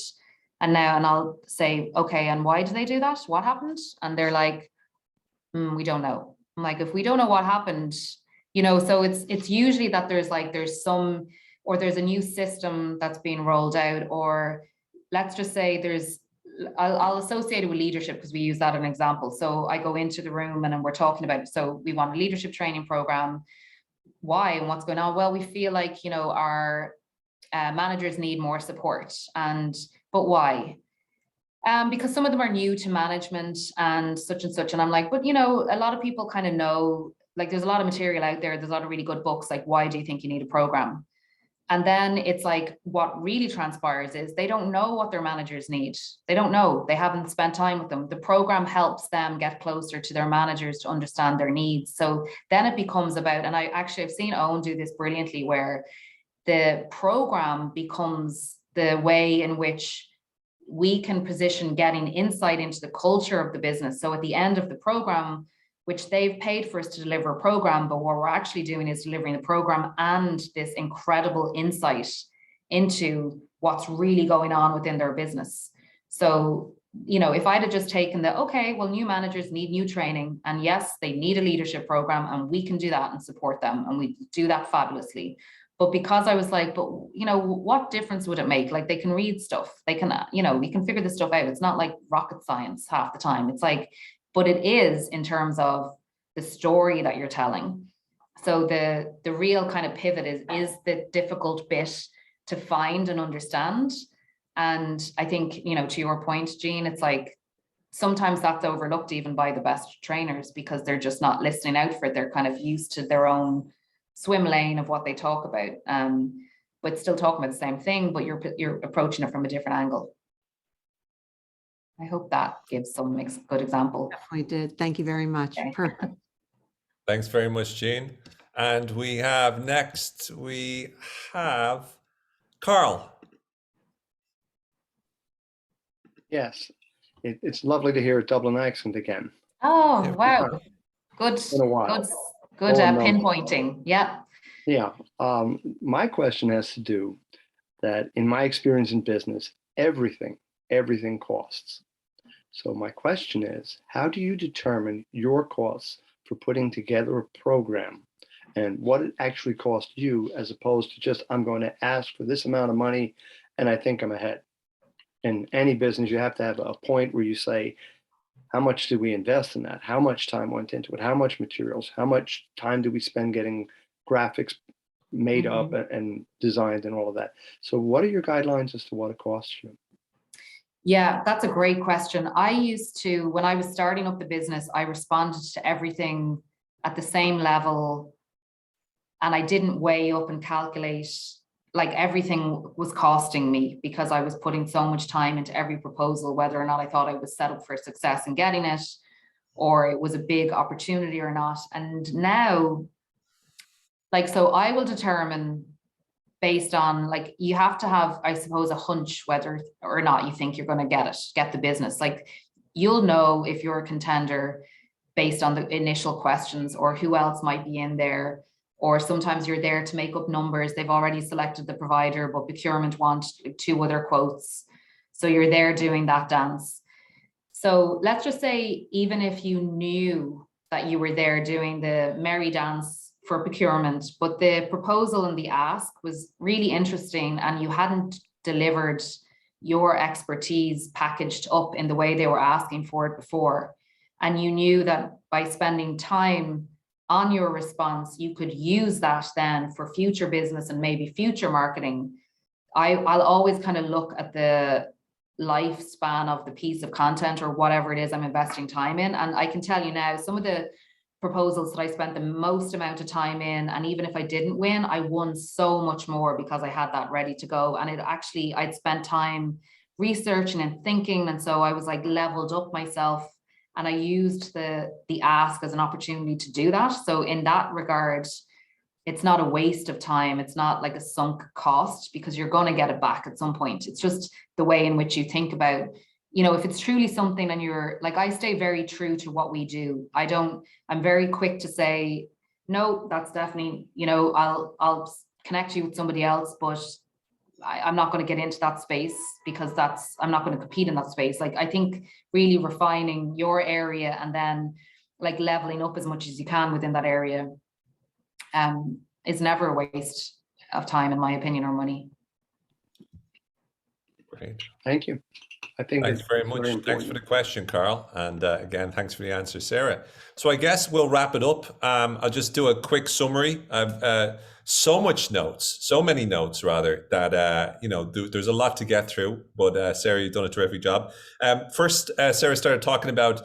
and I'll say, okay, and why do they do that? What happened? And they're like, we don't know. I'm like, if we don't know what happened, so it's usually that there's a new system that's being rolled out, or let's just say I'll associate it with leadership because we use that as an example. So I go into the room and we're talking about it. So we want a leadership training program. Why and what's going on? Well, we feel like, our managers need more support, but why? Because some of them are new to management and such. And I'm like, but a lot of people kind of know, like there's a lot of material out there. There's a lot of really good books. Like, why do you think you need a program? And then it's like, what really transpires is they don't know what their managers need. They don't know. They haven't spent time with them. The program helps them get closer to their managers to understand their needs. So then it becomes about, and I've seen Owen do this brilliantly, where the program becomes the way in which we can position getting insight into the culture of the business. So at the end of the program, which they've paid for us to deliver a program, but what we're actually doing is delivering the program and this incredible insight into what's really going on within their business. So, if I'd have just taken new managers need new training, and yes, they need a leadership program, and we can do that and support them, and we do that fabulously. But because I was like, what difference would it make? Like, they can read stuff, they can, we can figure this stuff out. It's not like rocket science half the time. It's like, but it is in terms of the story that you're telling. So the real kind of pivot is the difficult bit to find and understand. And I think, to your point, Jean, it's like, sometimes that's overlooked even by the best trainers because they're just not listening out for it. They're kind of used to their own swim lane of what they talk about, but still talking about the same thing, but you're approaching it from a different angle. I hope that gives some good example. Definitely did. Thank you very much. Okay. Perfect. Thanks very much, Jean. And we have Carl. Yes, it's lovely to hear a Dublin accent again. Oh, Yeah. wow. Good. In a while. Good Oh, no. pinpointing. Yeah. Yeah. My question has to do that in my experience in business, everything costs. So my question is, how do you determine your costs for putting together a program and what it actually costs you, as opposed to just, I'm going to ask for this amount of money and I think I'm ahead? In any business, you have to have a point where you say, how much did we invest in that? How much time went into it? How much materials? How much time do we spend getting graphics made up and designed and all of that? So what are your guidelines as to what it costs you? Yeah, that's a great question. I used to, when I was starting up the business, I responded to everything at the same level, and I didn't weigh up and calculate, like everything was costing me because I was putting so much time into every proposal, whether or not I thought I was set up for success in getting it, or it was a big opportunity or not. And now, so I will determine based on, you have to have, I suppose, a hunch whether or not you think you're going to get the business. Like, you'll know if you're a contender based on the initial questions or who else might be in there. Or sometimes you're there to make up numbers. They've already selected the provider, but procurement want 2 other quotes. So you're there doing that dance. So let's just say, even if you knew that you were there doing the merry dance for procurement, but the proposal and the ask was really interesting and you hadn't delivered your expertise packaged up in the way they were asking for it before, and you knew that by spending time on your response, you could use that then for future business and maybe future marketing. I'll always kind of look at the lifespan of the piece of content or whatever it is I'm investing time in. And I can tell you now, some of the proposals that I spent the most amount of time in, and even if I didn't win, I won so much more because I had that ready to go. And it actually, I'd spent time researching and thinking. And so I was like leveled up myself, and I used the ask as an opportunity to do that. So in that regard, it's not a waste of time. It's not like a sunk cost, because you're going to get it back at some point. It's just the way in which you think about, you know, if it's truly something, and you're like, I stay very true to what we do. I'm very quick to say, no, that's definitely, you know, I'll connect you with somebody else, but I'm not going to get into that space, because I'm not going to compete in that space. Like, I think really refining your area and then like leveling up as much as you can within that area is never a waste of time, in my opinion, or money. Great. Thank you. I think Thanks it's very very much. Thanks important. for the question, Carl. And again, thanks for the answer, Sarah. So I guess we'll wrap it up. I'll just do a quick summary. I've so many notes rather, that, you know, there's a lot to get through, but Sarah, you've done a terrific job. First, Sarah started talking about,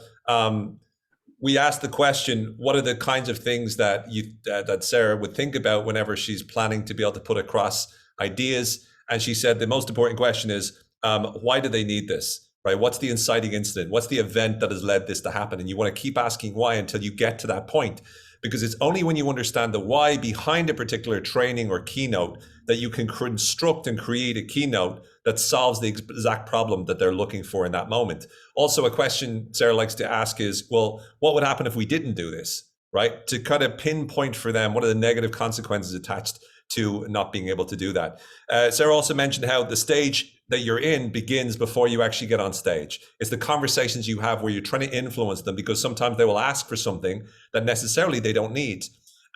we asked the question, what are the kinds of things that that Sarah would think about whenever she's planning to be able to put across ideas? And she said the most important question is, why do they need this, right? What's the inciting incident? What's the event that has led this to happen? And you want to keep asking why until you get to that point, because it's only when you understand the why behind a particular training or keynote that you can construct and create a keynote that solves the exact problem that they're looking for in that moment. Also, a question Sarah likes to ask is, well, what would happen if we didn't do this, right? To kind of pinpoint for them, what are the negative consequences attached to not being able to do that? Sarah also mentioned how the stage that you're in begins before you actually get on stage. It's the conversations you have where you're trying to influence them, because sometimes they will ask for something that necessarily they don't need.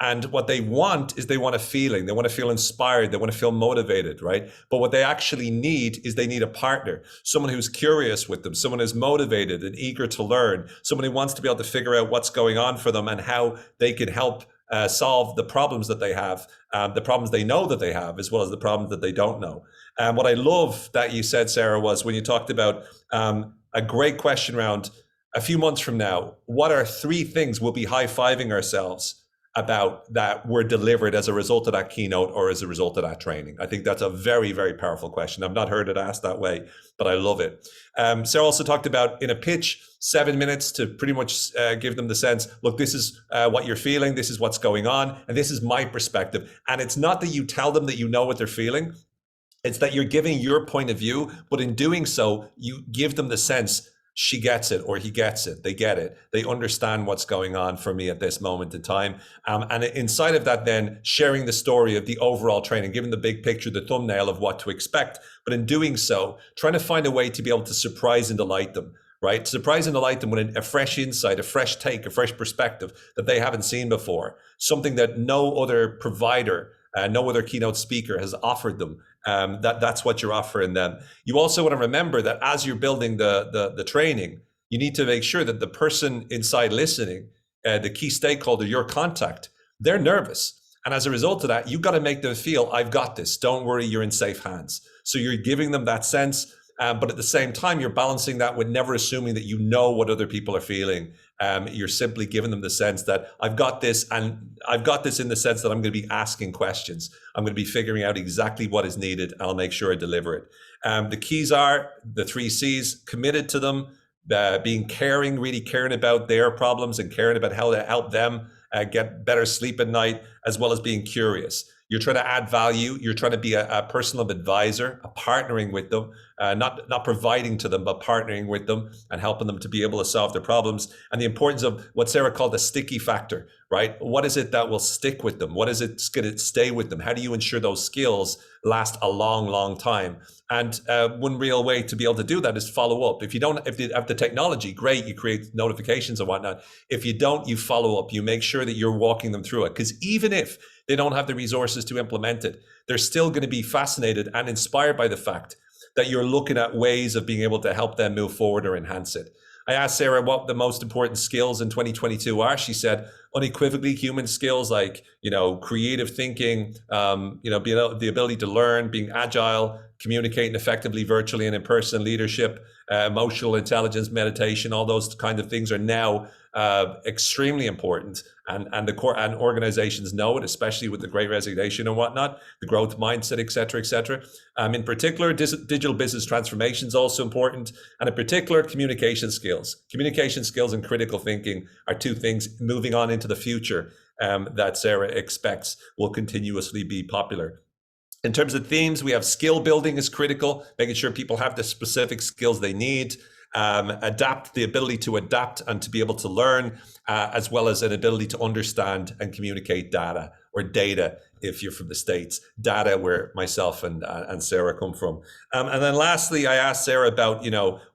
And what they want is, they want a feeling, they want to feel inspired, they want to feel motivated, right? But what they actually need is, they need a partner, someone who's curious with them, someone who's motivated and eager to learn, someone who wants to be able to figure out what's going on for them and how they can help solve the problems that they have, the problems they know that they have, as well as the problems that they don't know. And what I love that you said, Sarah, was when you talked about a great question around, a few months from now, what are 3 things we'll be high-fiving ourselves about that were delivered as a result of that keynote or as a result of that training? I think that's a very, very powerful question. I've not heard it asked that way, but I love it. Sarah also talked about, in a pitch, 7 minutes to pretty much give them the sense, look, this is what you're feeling, this is what's going on, and this is my perspective. And it's not that you tell them that you know what they're feeling, it's that you're giving your point of view, but in doing so, you give them the sense, she gets it or he gets it, they get it, they understand what's going on for me at this moment in time. And inside of that, then sharing the story of the overall training, giving the big picture, the thumbnail of what to expect, but in doing so, trying to find a way to be able to surprise and delight them, right? Surprise and delight them with a fresh insight, a fresh take, a fresh perspective that they haven't seen before, something that no other provider, no other keynote speaker has offered them. That's what you're offering them. You also want to remember that as you're building the training, you need to make sure that the person inside listening, the key stakeholder, your contact, they're nervous. And as a result of that, you've got to make them feel, I've got this. Don't worry, you're in safe hands. So you're giving them that sense. But at the same time, you're balancing that with never assuming that you know what other people are feeling. You're simply giving them the sense that I've got this, and I've got this in the sense that I'm going to be asking questions. I'm going to be figuring out exactly what is needed, and I'll make sure I deliver it. The keys are the 3 C's: committed to them, being caring, really caring about their problems and caring about how to help them get better sleep at night, as well as being curious. You're trying to add value. You're trying to be a personal advisor, partnering with them, not providing to them, but partnering with them and helping them to be able to solve their problems. And the importance of what Sarah called the sticky factor, right? What is it that will stick with them? What is it that's going to stay with them? How do you ensure those skills last a long, long time? And one real way to be able to do that is follow up. If you have the technology, great, you create notifications and whatnot. If you don't, you follow up. You make sure that you're walking them through it. Because even if they don't have the resources to implement it, they're still going to be fascinated and inspired by the fact that you're looking at ways of being able to help them move forward or enhance it. I asked Sarah what the most important skills in 2022 are. She said, unequivocally human skills like, creative thinking, the ability to learn, being agile, communicating effectively virtually and in person, leadership, emotional intelligence, meditation, all those kind of things are now extremely important, and organizations know it, especially with the Great Resignation and whatnot, the growth mindset, et cetera, et cetera. In particular, digital business transformation is also important, and in particular, communication skills. Communication skills and critical thinking are two things moving on into the future that Sarah expects will continuously be popular. In terms of themes, we have skill building is critical, making sure people have the specific skills they need. The ability to adapt and to be able to learn, as well as an ability to understand and communicate data, or data if you're from the States, data where myself and Sarah come from. And then lastly, I asked Sarah about,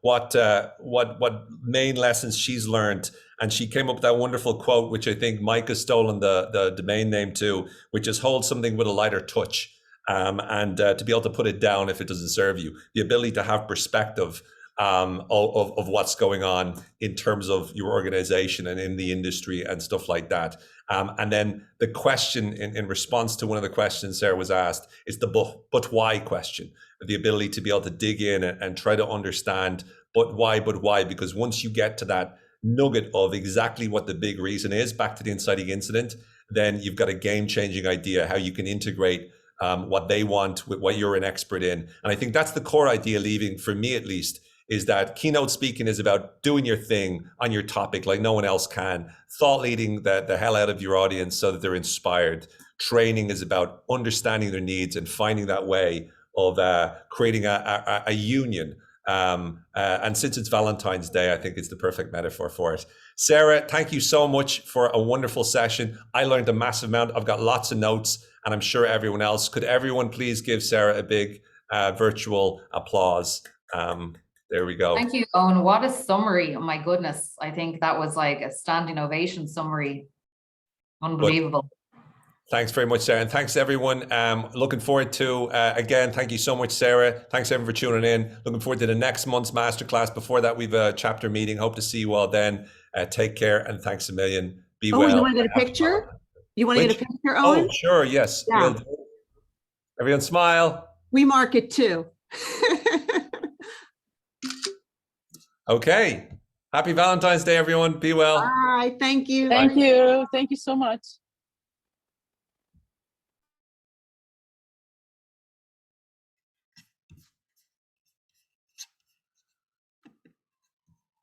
what main lessons she's learned. And she came up with that wonderful quote, which I think Mike has stolen the domain name to, which is hold something with a lighter touch. And to be able to put it down if it doesn't serve you, the ability to have perspective of what's going on in terms of your organization and in the industry and stuff like that. And then the question in response to one of the questions Sarah was asked is the but why question, the ability to be able to dig in and try to understand but why, because once you get to that nugget of exactly what the big reason is, back to the inciting incident, then you've got a game-changing idea how you can integrate what they want with what you're an expert in. And I think that's the core idea, leaving, for me at least, is that keynote speaking is about doing your thing on your topic like no one else can, thought leading the hell out of your audience so that they're inspired. Training is about understanding their needs and finding that way of creating a union. And since it's Valentine's Day, I think it's the perfect metaphor for it. Sarah, thank you so much for a wonderful session. I learned a massive amount. I've got lots of notes, and I'm sure everyone else. Could everyone please give Sarah a big virtual applause? There we go. Thank you, Owen. What a summary. Oh my goodness. I think that was like a standing ovation summary. Unbelievable. Thanks very much, Sarah. And thanks everyone. Looking forward to, again, thank you so much, Sarah. Thanks everyone for tuning in. Looking forward to the next month's masterclass. Before that, we've a chapter meeting. Hope to see you all then. Take care and thanks a million. Be well. You want to get a picture? You want to get a picture, Owen? Oh, sure. Yes. Yeah. Everyone smile. We mark it too. Okay. Happy Valentine's Day, everyone. Be well. All right. Thank you. Thank you. Thank you so much.